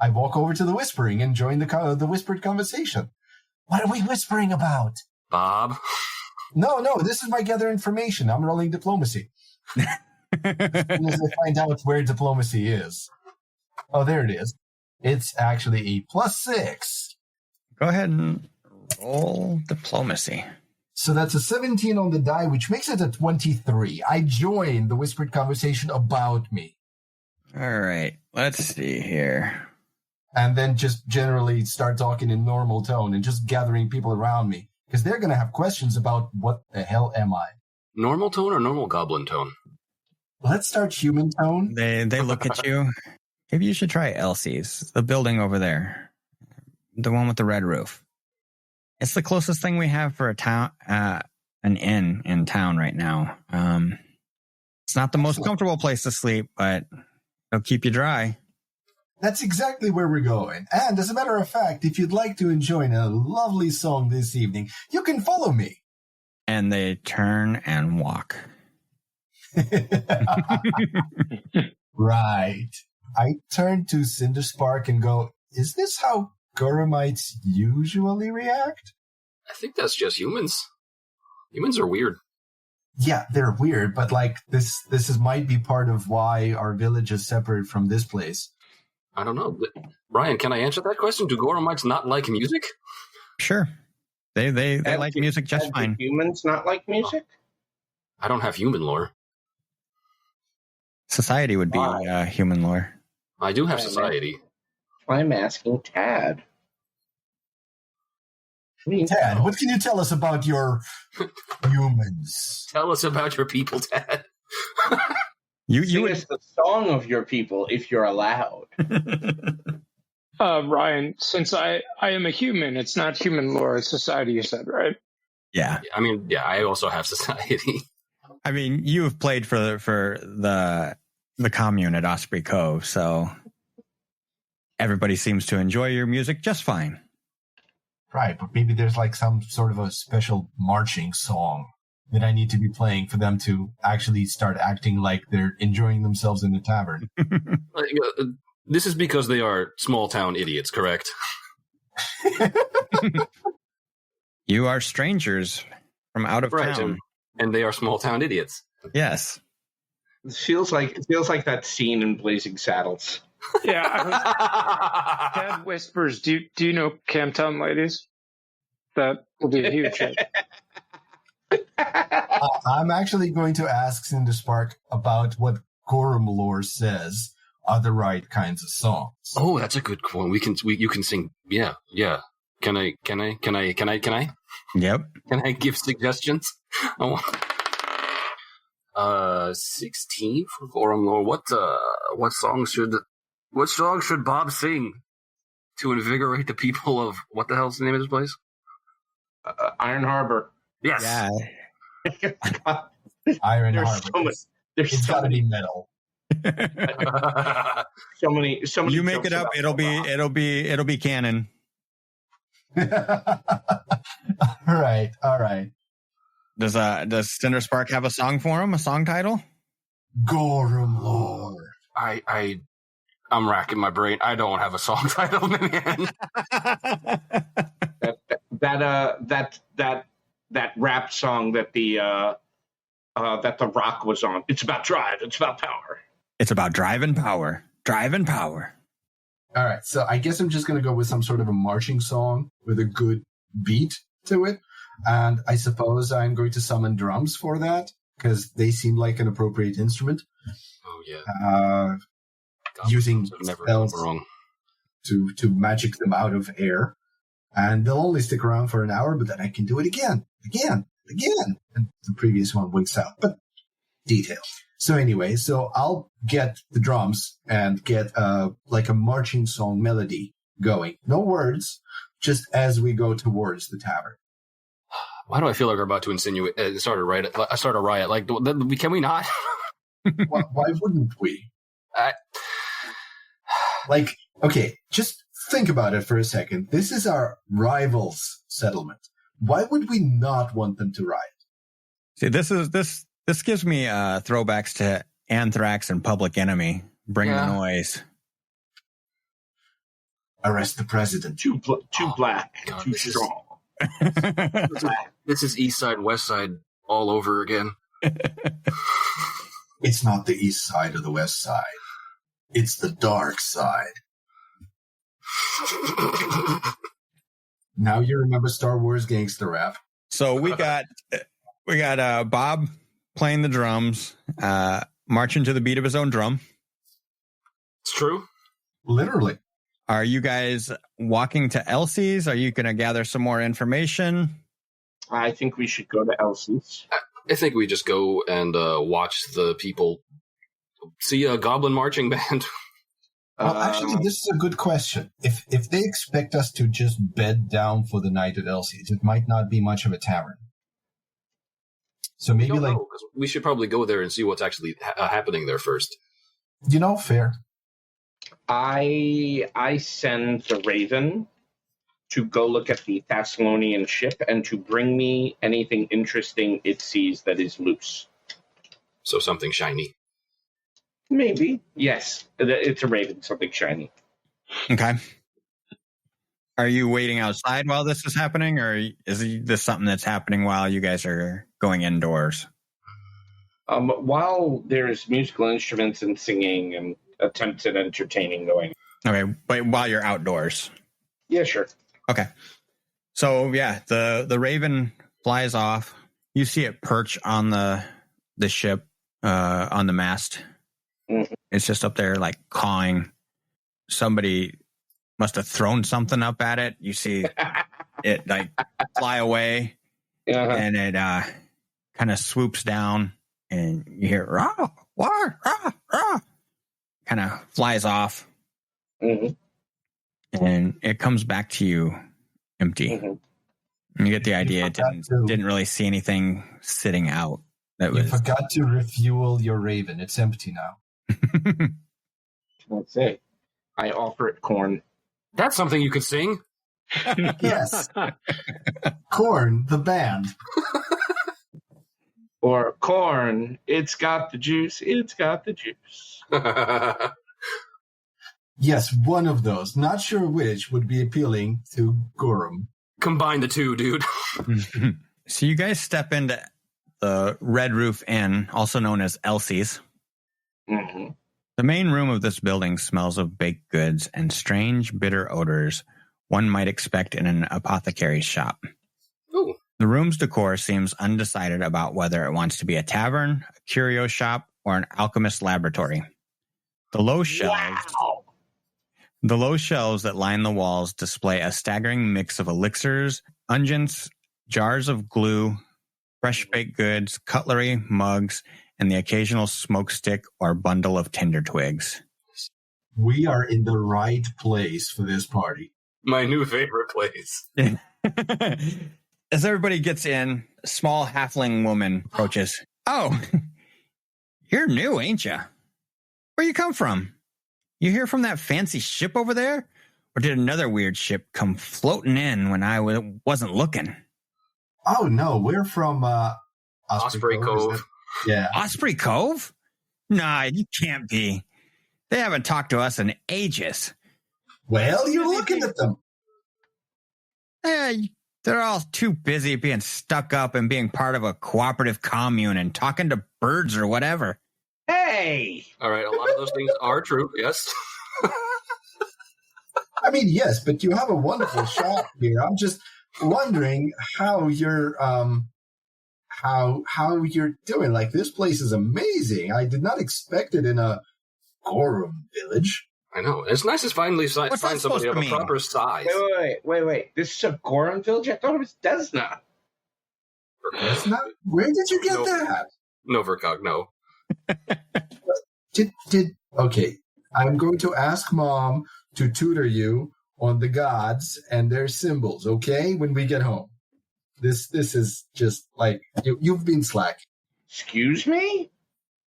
I walk over to the whispering and join the whispered conversation. What are we whispering about? Bob? No, this is my gather information. I'm rolling diplomacy. As soon as I find out where diplomacy is. Oh, there it is. It's actually a +6. Go ahead and roll diplomacy. So that's a 17 on the die, which makes it a 23. I join the whispered conversation about me. All right. Let's see here. And then just generally start talking in normal tone and just gathering people around me. Because they're going to have questions about what the hell am I? Normal tone or normal goblin tone? Let's start human tone. They look at you. Maybe you should try Elsie's, the building over there. The one with the red roof. It's the closest thing we have for a town, an inn in town right now. It's not the most comfortable place to sleep, but it'll keep you dry. That's exactly where we're going. And as a matter of fact, if you'd like to enjoy a lovely song this evening, you can follow me. And they turn and walk. Right. I turn to Cinderspark and go, is this how Goromites usually react? I think that's just humans. Humans are weird. Yeah, they're weird, but like this might be part of why our village is separate from this place. I don't know. Ryan, can I answer that question? Do Goromites not like music? Sure. They like music just fine. Do humans not like music? I don't have human lore. Society would be human lore. I do have society. I'm asking Tad. Tad, what can you tell us about your humans? Tell us about your people, Tad. Sing us the song of your people, if you're allowed. Ryan, since I am a human, it's not human lore, it's society, you said, right? Yeah. I mean, yeah, I also have society. I mean, you have played for the commune at Osprey Cove, so everybody seems to enjoy your music just fine. Right, but maybe there's like some sort of a special marching song that I need to be playing for them to actually start acting like they're enjoying themselves in the tavern. This is because they are small town idiots, correct? You are strangers from out of town. And they are small town idiots. Yes. It feels like that scene in Blazing Saddles. Yeah. Dad whispers, do you know Camptown Ladies? That will be a huge hit. I'm actually going to ask Cinderspark about what Gorum lore says are the right kinds of songs. Oh, that's a good one. You can sing. Yeah. Can I? Yep. Can I give suggestions? 16 for Gorum lore. What song should Bob sing to invigorate the people of what the hell's the name of this place? Iron Harbor. Yes. Yeah. Iron There's Harbor. There's Got to be metal. so many. You make it up. It'll be canon. All right. Does Cinderspark have a song for him? A song title? Gorum lore. I'm racking my brain. I don't have a song title, man. that rap song that the Rock was on. It's about drive. It's about power. It's about drive and power. Drive and power. All right, so I guess I'm just going to go with some sort of a marching song with a good beat to it. And I suppose I'm going to summon drums for that because they seem like an appropriate instrument. Oh, yeah. Using never spells wrong. to magic them out of air. And they'll only stick around for an hour, but then I can do it again. And the previous one winks out, but detail. So anyway, I'll get the drums and get like a marching song melody going. No words, just as we go towards the tavern. Why do I feel like we're about to insinuate, start a riot? Like, can we not? Why wouldn't we? Like, okay, just think about it for a second. This is our rivals' settlement. Why would we not want them to riot? See, this gives me throwbacks to Anthrax and Public Enemy. Bring the noise. Arrest the president. Too black. God, too strong. This is East Side, West Side all over again. It's not the East Side or the West Side. It's the dark side. Now you remember Star Wars gangster rap. So we got Bob playing the drums, marching to the beat of his own drum. It's true. Literally. Are you guys walking to Elsie's? Are you going to gather some more information? I think we should go to Elsie's. I think we just go and watch the people see a goblin marching band. Well, actually, this is a good question. If they expect us to just bed down for the night at Elsie's, it might not be much of a tavern. So maybe we should probably go there and see what's actually happening there first. Fair. I send the Raven to go look at the Thessalonian ship and to bring me anything interesting it sees that is loose. So something shiny. Maybe. Yes. It's a Raven, something shiny. Okay. Are you waiting outside while this is happening, or is this something that's happening while you guys are going indoors? While there's musical instruments and singing and attempts at entertaining going. Okay, but while you're outdoors. Yeah, sure. Okay. So yeah, the Raven flies off. You see it perch on the ship, on the mast. Mm-hmm. It's just up there like cawing. Somebody must have thrown something up at it. You see it like fly away, and it kind of swoops down, and you hear rah, wah, rah, rah. Kind of flies off, and it comes back to you empty. And you get the idea it didn't really see anything sitting out You forgot to refuel your raven. It's empty now. That's it. I offer it corn. That's something you could sing. Yes. Corn, the band. Or corn, it's got the juice, it's got the juice. Yes, one of those. Not sure which would be appealing to Gorham. Combine the two, dude. So you guys step into the Red Roof Inn, also known as Elsie's. Mm-hmm. The main room of this building smells of baked goods and strange, bitter odors one might expect in an apothecary's shop. Ooh. The room's decor seems undecided about whether it wants to be a tavern, a curio shop, or an alchemist's laboratory. The low shelves that line the walls display a staggering mix of elixirs, unguents, jars of glue, fresh baked goods, cutlery, mugs, and the occasional smoke stick or bundle of tinder twigs. We are in the right place for this party. My new favorite place. As everybody gets in, a small halfling woman approaches. Oh, you're new, ain't you? Where you come from? You here from that fancy ship over there? Or did another weird ship come floating in when I wasn't looking? Oh, no, we're from Osprey Cove. Yeah. Osprey Cove? Nah, you can't be. They haven't talked to us in ages. Well, you're looking at them. Yeah, they're all too busy being stuck up and being part of a cooperative commune and talking to birds or whatever. Hey! All right, a lot of those things are true, yes. I mean, yes, but you have a wonderful shop here. I'm just wondering how you're how you're doing. Like, this place is amazing. I did not expect it in a Gorham village. I know. It's nice to finally find somebody of a proper size. Wait. This is a Gorham village? I thought it was Desna. Desna? Where did you get that? No, Vercag, no. Okay, I'm going to ask Mom to tutor you on the gods and their symbols, okay, when we get home. This is just like, you've been slacking. Excuse me?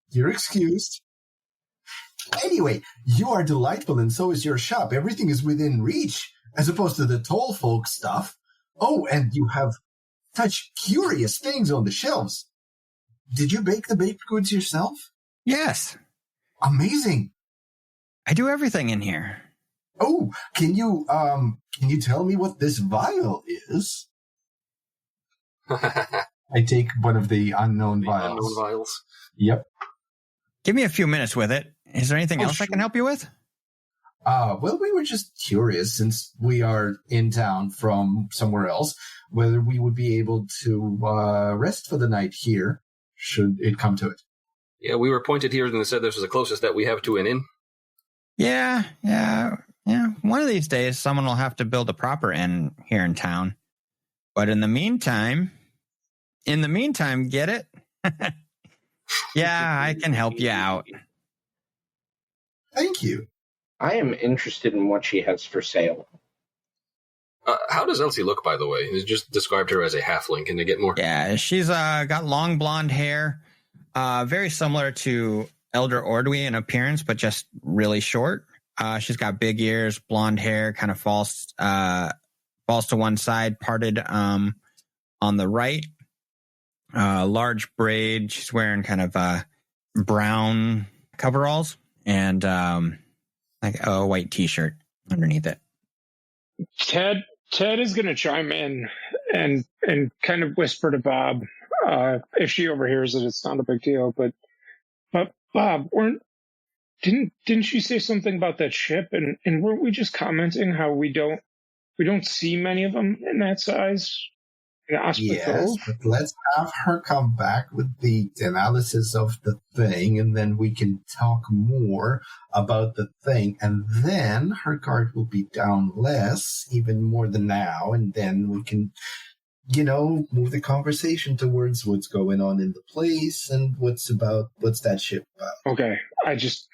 You're excused. Anyway, you are delightful and so is your shop. Everything is within reach, as opposed to the tall folk stuff. Oh, and you have such curious things on the shelves. Did you bake the baked goods yourself? Yes. Amazing. I do everything in here. Oh, can you tell me what this vial is? I take one of the unknown vials. Unknown vials. Yep. Give me a few minutes with it. Is there anything else I can help you with? Well, we were just curious, since we are in town from somewhere else, whether we would be able to rest for the night here, should it come to it. Yeah, we were pointed here and they said this was the closest that we have to an inn. Yeah. One of these days, someone will have to build a proper inn here in town. But in the meantime, get it? Yeah, I can help you out. Thank you. I am interested in what she has for sale. How does Elsie look, by the way? You just described her as a halfling. Can they get more? Yeah, she's got long blonde hair, very similar to Elder Ordwy in appearance, but just really short. She's got big ears, blonde hair, kind of falls to one side, parted on the right. Large braid. She's wearing kind of brown coveralls and like a white T-shirt underneath it. Ted is going to chime in and kind of whisper to Bob, if she overhears it, it's not a big deal. But Bob, didn't you say something about that ship? And weren't we just commenting how we don't see many of them in that size? Yes, but let's have her come back with the analysis of the thing, and then we can talk more about the thing, and then her guard will be down less, even more than now, and then we can, move the conversation towards what's going on in the place and what's that ship about. Okay,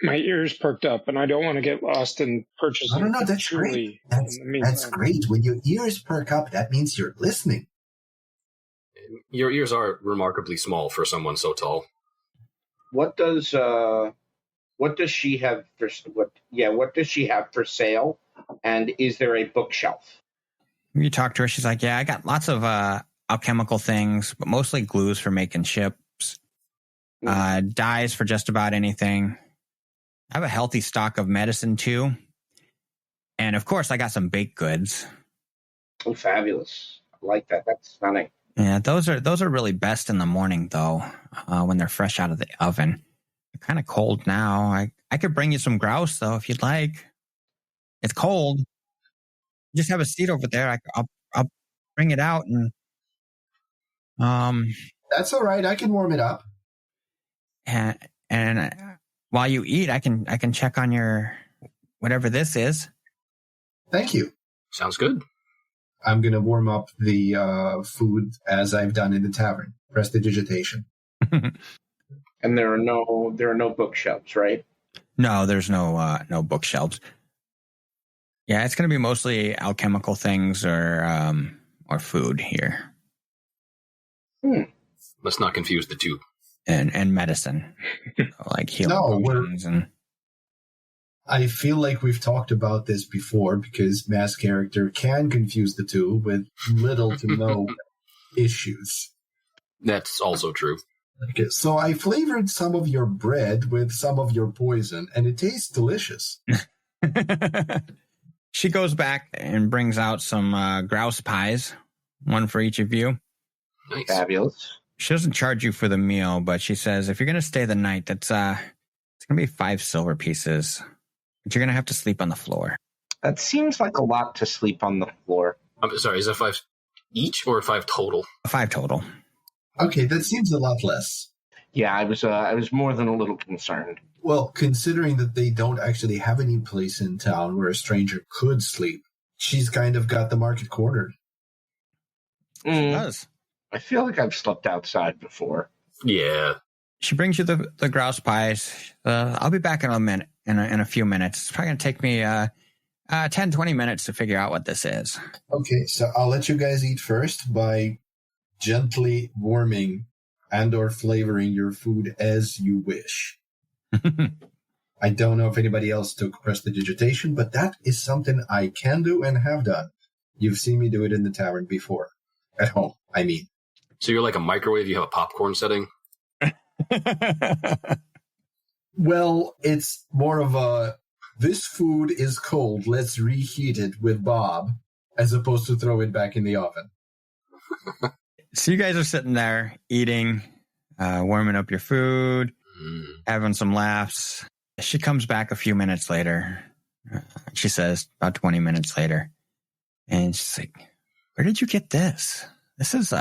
my ears perked up, and I don't want to get lost in purchasing. No, that's great. That's great. When your ears perk up, that means you're listening. Your ears are remarkably small for someone so tall. What does she have for what does she have for sale? And is there a bookshelf? You talk to her, she's like, yeah, I got lots of alchemical things, but mostly glues for making ships, dyes for just about anything. I have a healthy stock of medicine too. And of course, I got some baked goods. Oh, fabulous. I like that. That's stunning. Yeah, those are really best in the morning, though, when they're fresh out of the oven. They're kind of cold now. I could bring you some grouse, though, if you'd like. It's cold. Just have a seat over there. I'll bring it out and That's all right. I can warm it up. And while you eat, I can check on your whatever this is. Thank you. Sounds good. I'm going to warm up the food as I've done in the tavern. Prestidigitation. And there are no bookshelves, right? No, there's no bookshelves. Yeah, it's going to be mostly alchemical things or food here. Let's not confuse the two. And medicine, like healing potions and. I feel like we've talked about this before because mass character can confuse the two with little to no issues. That's also true. Okay, so I flavored some of your bread with some of your poison, and it tastes delicious. She goes back and brings out some grouse pies, one for each of you. Nice. Fabulous. She doesn't charge you for the meal, but she says if you're going to stay the night, it's going to be 5 silver pieces. But you're going to have to sleep on the floor. That seems like a lot to sleep on the floor. I'm sorry, is that 5 each or 5 total? 5 total. Okay, that seems a lot less. Yeah, I was more than a little concerned. Well, considering that they don't actually have any place in town where a stranger could sleep, she's kind of got the market cornered. She does. I feel like I've slept outside before. Yeah. She brings you the grouse pies. I'll be back in a minute. In a few minutes. It's probably going to take me 10, 20 minutes to figure out what this is. Okay, so I'll let you guys eat first by gently warming and or flavoring your food as you wish. I don't know if anybody else took prestidigitation, but that is something I can do and have done. You've seen me do it in the tavern before. At home, I mean. So you're like a microwave, you have a popcorn setting? Well, it's more of a, this food is cold, let's reheat it with Bob, as opposed to throw it back in the oven. So you guys are sitting there eating, warming up your food, having some laughs. She comes back a few minutes later. She says about 20 minutes later. And she's like, where did you get this? This is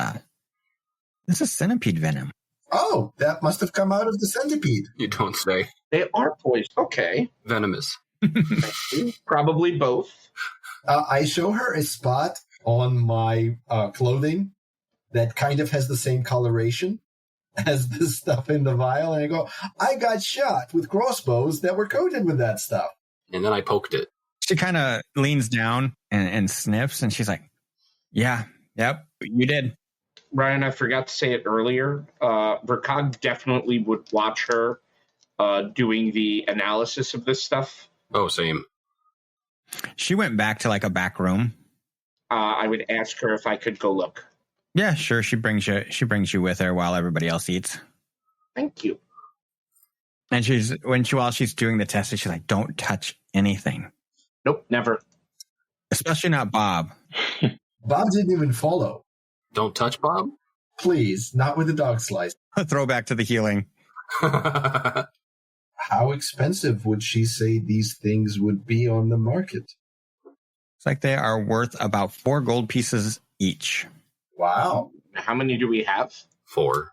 centipede venom. Oh, that must have come out of the centipede. You don't say. They are poisoned. Okay. Venomous. Probably both. I show her a spot on my clothing that kind of has the same coloration as the stuff in the vial, and I go, I got shot with crossbows that were coated with that stuff. And then I poked it. She kind of leans down and sniffs, and she's like, yeah, yep, you did. Ryan, I forgot to say it earlier. Vercag definitely would watch her doing the analysis of this stuff. Oh, same. She went back to like a back room. I would ask her if I could go look. Yeah, sure. She brings you with her while everybody else eats. Thank you. And while she's doing the test, she's like, don't touch anything. Nope, never. Especially not Bob. Bob didn't even follow. Don't touch Bob? Please, not with a dog slice. Throwback to the healing. How expensive would she say these things would be on the market? It's like they are worth about 4 gold pieces each. Wow. How many do we have? 4.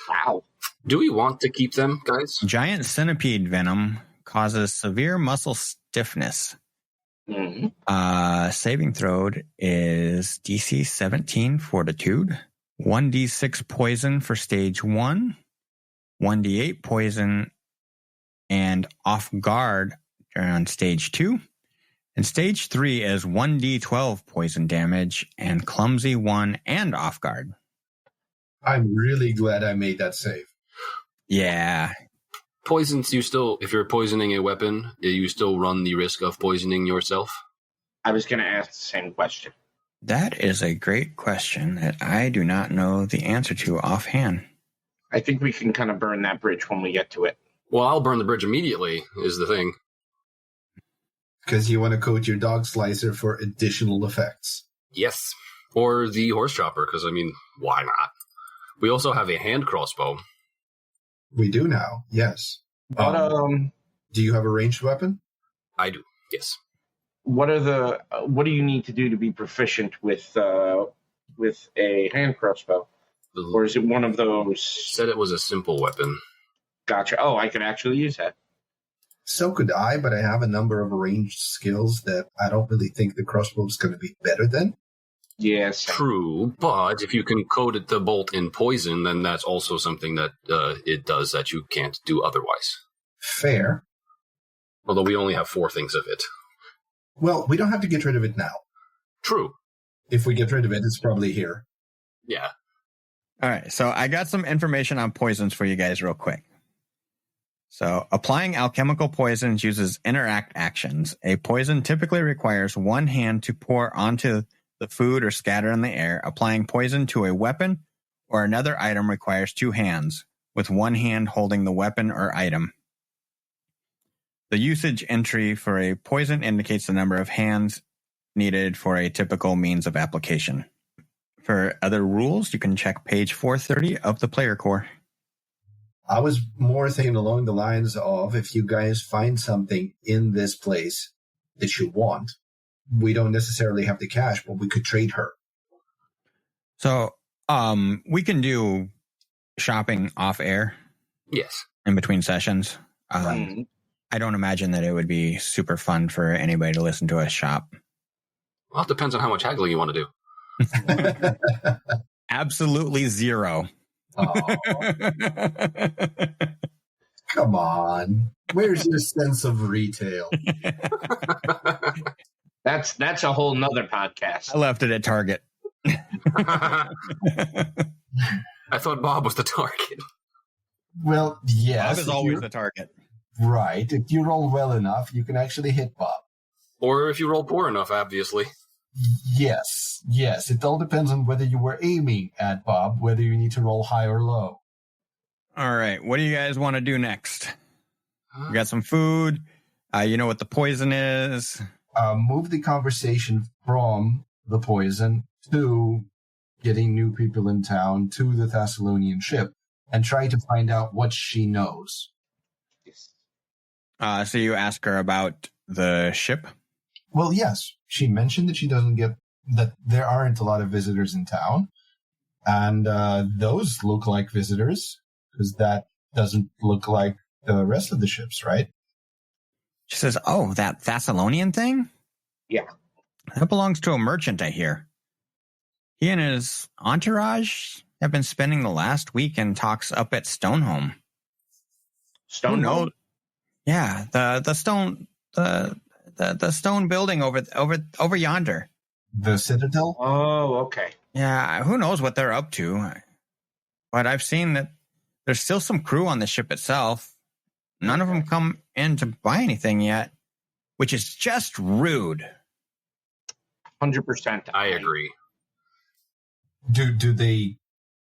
Wow. Do we want to keep them, guys? Giant centipede venom causes severe muscle stiffness. Mm-hmm. Saving throw is DC 17 fortitude, 1d6 poison for stage 1, 1d8 poison and off guard on stage 2, and stage 3 is 1d12 poison damage and clumsy 1 and off guard. I'm really glad I made that save. Yeah. Poisons, if you're poisoning a weapon, you still run the risk of poisoning yourself? I was going to ask the same question. That is a great question that I do not know the answer to offhand. I think we can kind of burn that bridge when we get to it. Well, I'll burn the bridge immediately, is the thing. Because you want to coat your dog slicer for additional effects. Yes. Or the horse chopper, because, why not? We also have a hand crossbow. We do now, yes. But, do you have a ranged weapon? I do, yes. What do you need to do to be proficient with a hand crossbow? Or is it one of those? Said it was a simple weapon. Gotcha. Oh, I can actually use that. So could I, but I have a number of ranged skills that I don't really think the crossbow is going to be better than. Yes. True, but if you can coat the bolt in poison, then that's also something that it does that you can't do otherwise. Fair. Although we only have 4 things of it. Well, we don't have to get rid of it now. True. If we get rid of it, it's probably here. Yeah. All right, so I got some information on poisons for you guys real quick. So, applying alchemical poisons uses interact actions. A poison typically requires one hand to pour onto the food or scatter in the air. Applying poison to a weapon or another item requires 2 hands, with one hand holding the weapon or item. The usage entry for a poison indicates the number of hands needed for a typical means of application. For other rules, you can check page 430 of the player core. I was more thinking along the lines of, if you guys find something in this place that you want, we don't necessarily have the cash, but we could trade her. So, we can do shopping off air. Yes. In between sessions. I don't imagine that it would be super fun for anybody to listen to us shop. Well, it depends on how much haggling you want to do. Absolutely 0. Come on. Where's your sense of retail? That's a whole nother podcast. I left it at Target. I thought Bob was the target. Well, yes. Bob is always the target. Right. If you roll well enough, you can actually hit Bob. Or if you roll poor enough, obviously. Yes. It all depends on whether you were aiming at Bob, whether you need to roll high or low. All right. What do you guys want to do next? We got some food. You know what the poison is. Move the conversation from the poison to getting new people in town to the Thessalonian ship and try to find out what she knows. Yes. So you ask her about the ship? Well, yes. She mentioned that that there aren't a lot of visitors in town. And those look like visitors, because that doesn't look like the rest of the ships, right? She says, oh, that Thessalonian thing? Yeah. That belongs to a merchant, I hear. He and his entourage have been spending the last week in talks up at Stoneholm. Stoneholm? Yeah, the stone building over yonder. The Citadel? Oh, okay. Yeah, who knows what they're up to. But I've seen that there's still some crew on the ship itself. None of them come in to buy anything yet, which is just rude. 100%. I agree. Do they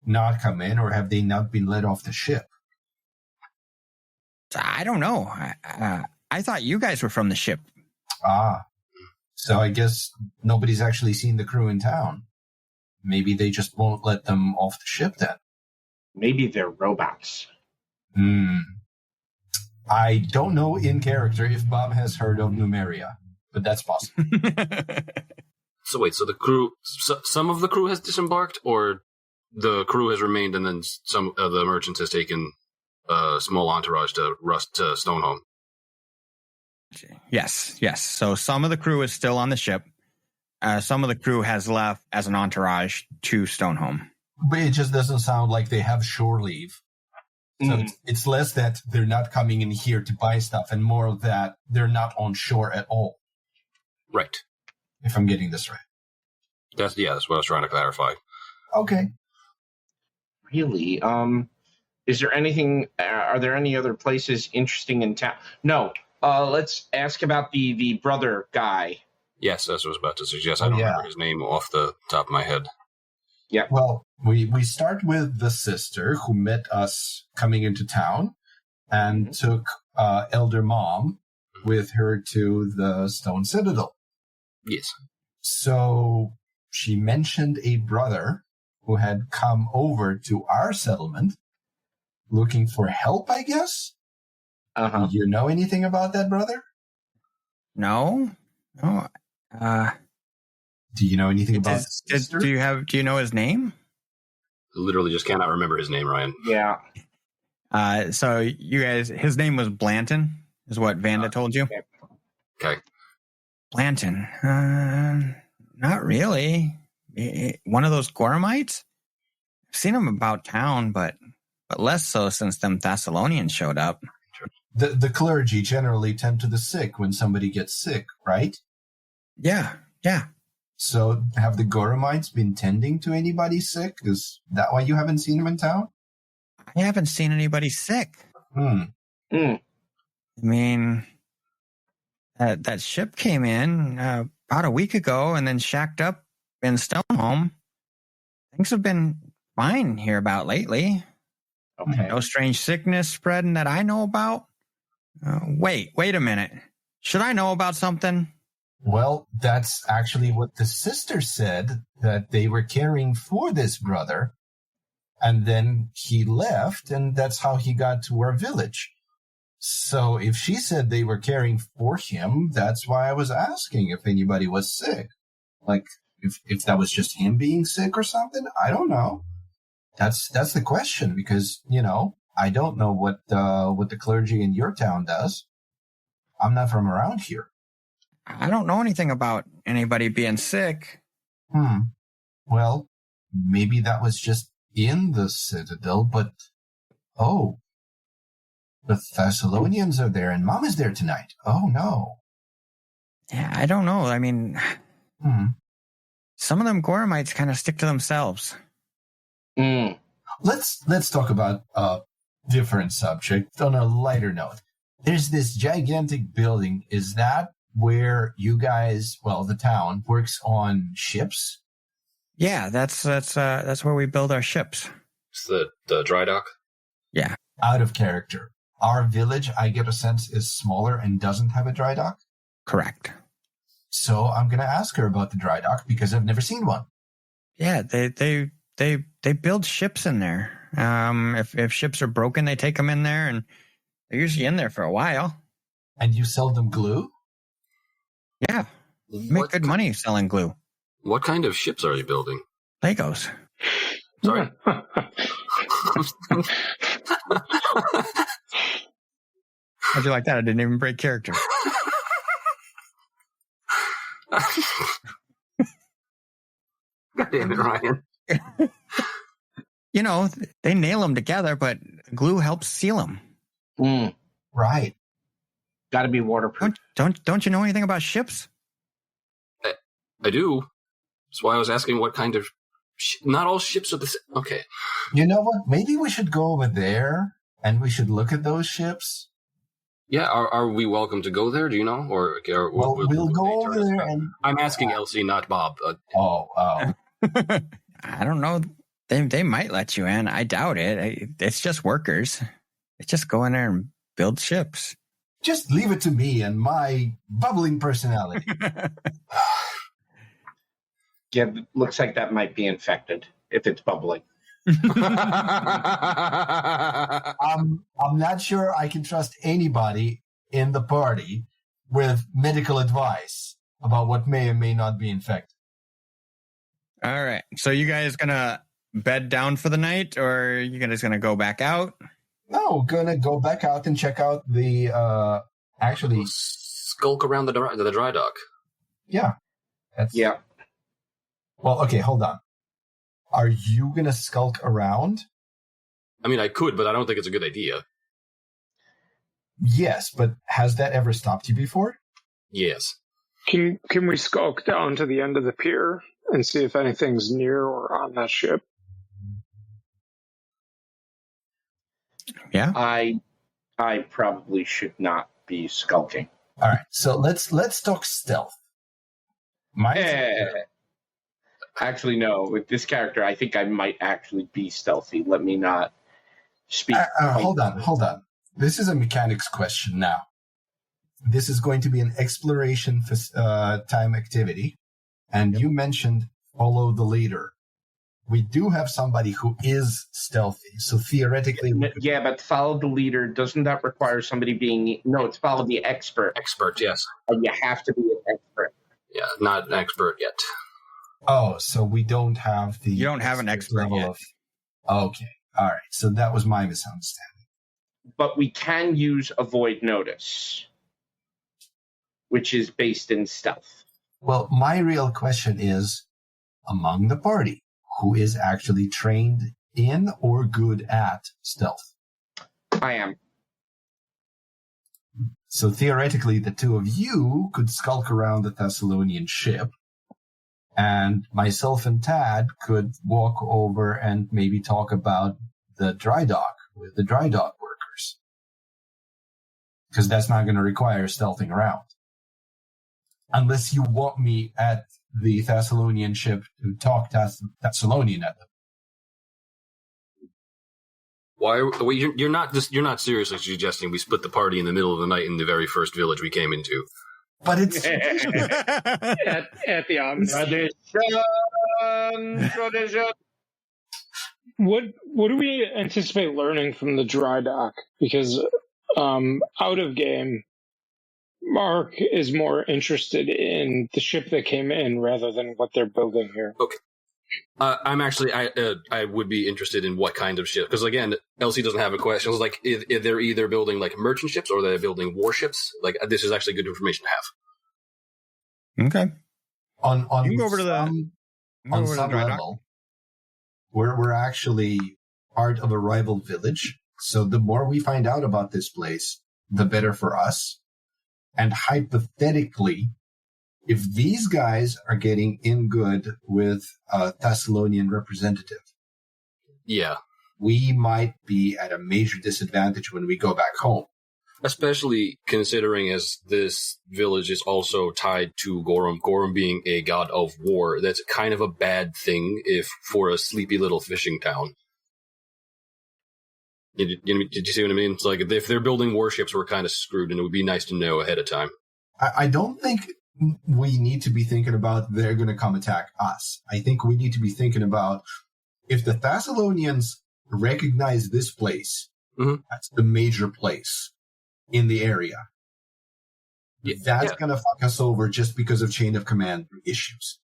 not come in, or have they not been let off the ship? I don't know. I thought you guys were from the ship. So I guess nobody's actually seen the crew in town. Maybe they just won't let them off the ship then. Maybe they're robots. I don't know in character if Bob has heard of Numeria, but that's possible. So wait, so the crew, some of the crew has disembarked, or the crew has remained and then some of the merchants has taken a small entourage to Stoneholm? Yes. So some of the crew is still on the ship. Some of the crew has left as an entourage to Stoneholm. But it just doesn't sound like they have shore leave. So it's less that they're not coming in here to buy stuff and more that they're not on shore at all. Right. If I'm getting this right. That's what I was trying to clarify. Okay. really. Is there anything? Are there any other places interesting in town? No. Let's ask about the brother guy. Yes, as I was about to suggest. I don't remember his name off the top of my head. Yeah. Well, we start with the sister who met us coming into town and took elder mom with her to the Stone Citadel. Yes. So she mentioned a brother who had come over to our settlement looking for help, I guess. Uh-huh. Do you know anything about that brother? No. No. Do you know anything about his sister? Do you know his name? Literally just cannot remember his name, Ryan. Yeah. So you guys, his name was Blanton, is what Vanda told you? Okay. Blanton. Not really. One of those Goramites? I've seen him about town, but less so since them Thessalonians showed up. The clergy generally tend to the sick when somebody gets sick, right? Yeah. So have the Goramites been tending to anybody sick? Is that why you haven't seen them in town? I haven't seen anybody sick. I mean, that ship came in about a week ago and then shacked up in Stoneholm. Things have been fine here about lately. Okay. No strange sickness spreading that I know about. Wait a minute. Should I know about something? Well, that's actually what the sister said, that they were caring for this brother. And then he left, and that's how he got to our village. So if she said they were caring for him, that's why I was asking if anybody was sick. Like, if that was just him being sick or something, I don't know. That's the question, because, I don't know what the clergy in your town does. I'm not from around here. I don't know anything about anybody being sick. Well, maybe that was just in the Citadel, but the Thessalonians are there and Mom is there tonight. Oh no. Yeah, I don't know. I mean, some of them Goramites kind of stick to themselves. Let's talk about a different subject on a lighter note. There's this gigantic building. Is that where you guys, the town, works on ships? Yeah, that's where we build our ships. It's the dry dock? Yeah. Out of character. Our village, I get a sense, is smaller and doesn't have a dry dock? Correct. So I'm going to ask her about the dry dock because I've never seen one. Yeah, they build ships in there. If ships are broken, they take them in there, and they're usually in there for a while. And you sell them glue? Yeah, make good money selling glue. What kind of ships are you building? Legos. Sorry. How'd you like that? I didn't even break character. God damn it, Ryan. They nail them together, but glue helps seal them. Right. Got to be waterproof. Don't you know anything about ships? I do. That's why I was asking what kind of... Not all ships are the same. Okay. You know what? Maybe we should go over there and we should look at those ships. Yeah, are we welcome to go there? Do you know? Or we'll go over there and... I'm asking Elsie, not Bob. I don't know. They might let you in. I doubt it. It's just workers. It's just go in there and build ships. Just leave it to me and my bubbling personality. Yeah, looks like that might be infected if it's bubbling. I'm not sure I can trust anybody in the party with medical advice about what may or may not be infected. All right. So you guys gonna bed down for the night, or are you guys gonna go back out? No, gonna go back out and check out the actually skulk around the dry dock. Yeah. Yeah. Well, okay, hold on. Are you gonna skulk around? I mean, I could, but I don't think it's a good idea. Yes, but has that ever stopped you before? Yes. Can we skulk down to the end of the pier and see if anything's near or on that ship? Yeah. I probably should not be skulking. All right, so let's talk stealth. Actually, no. With this character, I think I might actually be stealthy. Let me not speak. Hold on. This is a mechanics question now. This is going to be an exploration time activity, and you mentioned follow the leader. We do have somebody who is stealthy, so theoretically... Yeah, but follow the leader, doesn't that require somebody being... No, it's follow the expert. Expert, yes. And you have to be an expert. Yeah, not an expert yet. Oh, so we don't have the... You don't have an expert yet. Okay, all right. So that was my misunderstanding. But we can use avoid notice, which is based in stealth. Well, my real question is, among the party, who is actually trained in or good at stealth? I am. So theoretically, the two of you could skulk around the Thessalonian ship, and myself and Tad could walk over and maybe talk about the dry dock with the dry dock workers. Because that's not going to require stealthing around. Unless you want me at the Thessalonian ship to talk Thessalonian at them. Why? You're not seriously suggesting we split the party in the middle of the night in the very first village we came into. But it's at the Omnis. Tradition. What do we anticipate learning from the dry dock? Because out of game, Mark is more interested in the ship that came in rather than what they're building here. Okay. I'm actually, I would be interested in what kind of ship, because again, Elsie doesn't have a question. It's like, if they're either building like merchant ships or they're building warships. Like, this is actually good information to have. Okay. On you can go over to the some level, we're actually part of a rival village. So the more we find out about this place, the better for us. And hypothetically, if these guys are getting in good with a Thessalonian representative, yeah, we might be at a major disadvantage when we go back home. Especially considering as this village is also tied to Gorum, Gorum being a god of war. That's kind of a bad thing for a sleepy little fishing town. Did you see what I mean? It's like, if they're building warships, we're kind of screwed, and it would be nice to know ahead of time. I don't think we need to be thinking about they're going to come attack us. I think we need to be thinking about if the Thessalonians recognize this place, that's the major place in the area. That's going to fuck us over just because of chain of command issues.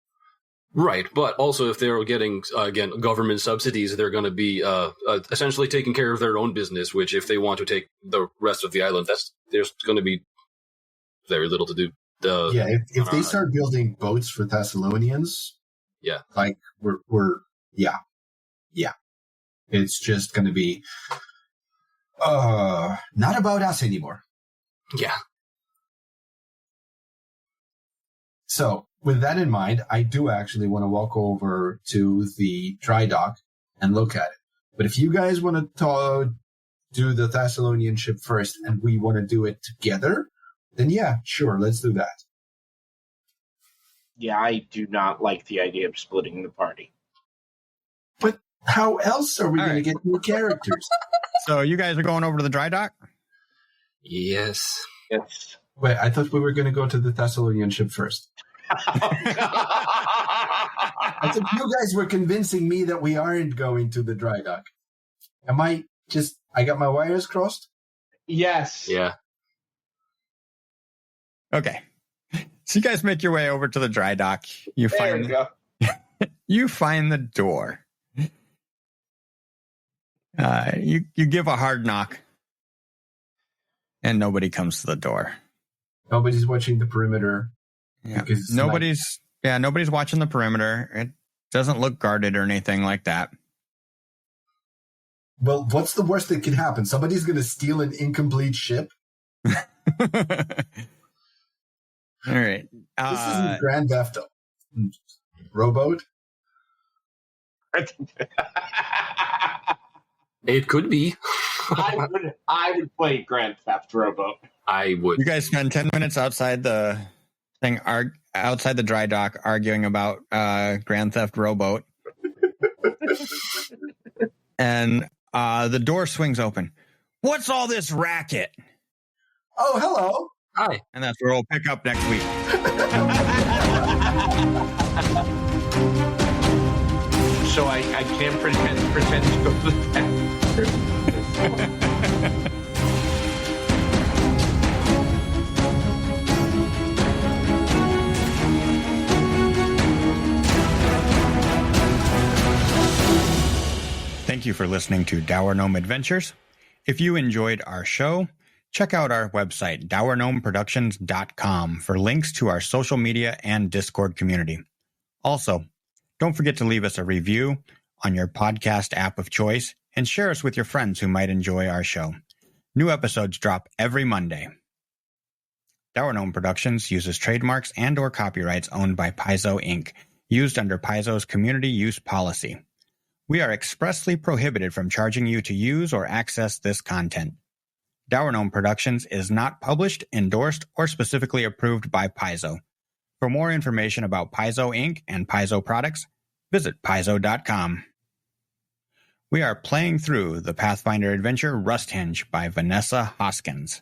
Right, but also if they're getting, again, government subsidies, they're going to be essentially taking care of their own business, which if they want to take the rest of the island, there's going to be very little to do. If they start building boats for Thessalonians, like we're it's just going to be not about us anymore. Yeah. So with that in mind, I do actually want to walk over to the dry dock and look at it. But if you guys want to do the Thessalonian ship first and we want to do it together, then yeah, sure, let's do that. Yeah, I do not like the idea of splitting the party. But how else are we going to get new characters? So you guys are going over to the dry dock? Yes. Yes. Wait, I thought we were going to go to the Thessalonian ship first. I thought you guys were convincing me that we aren't going to the dry dock. I got my wires crossed? Yes. Yeah. Okay. So you guys make your way over to the dry dock. You find the door. You give a hard knock, and nobody comes to the door. Nobody's watching the perimeter. Yeah. Nobody's watching the perimeter. It doesn't look guarded or anything like that. Well, what's the worst that can happen? Somebody's going to steal an incomplete ship? All right. This isn't Grand Theft Rowboat? It could be. I would play Grand Theft Rowboat. I would. You guys spend 10 minutes outside the thing, outside the dry dock, arguing about Grand Theft Rowboat, and the door swings open. What's all this racket? Oh, hello. Hi. And that's where we'll pick up next week. So I can't pretend to go to the bathroom. Thank you for listening to Dour Gnome Adventures. If you enjoyed our show, check out our website, dourgnomeproductions.com, for links to our social media and Discord community. Also, don't forget to leave us a review on your podcast app of choice and share us with your friends who might enjoy our show. New episodes drop every Monday. Dour Gnome Productions uses trademarks and or copyrights owned by Paizo Inc., used under Paizo's community use policy. We are expressly prohibited from charging you to use or access this content. Dour Gnome Productions is not published, endorsed, or specifically approved by Paizo. For more information about Paizo Inc. and Paizo products, visit paizo.com. We are playing through the Pathfinder adventure Rusthenge by Vanessa Hoskins.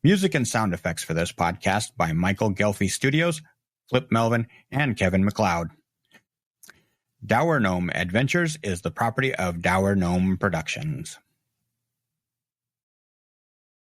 Music and sound effects for this podcast by Michael Ghelfi Studios, Filip Melvin, and Kevin MacLeod. Dour Gnome Adventures is the property of Dour Gnome Productions.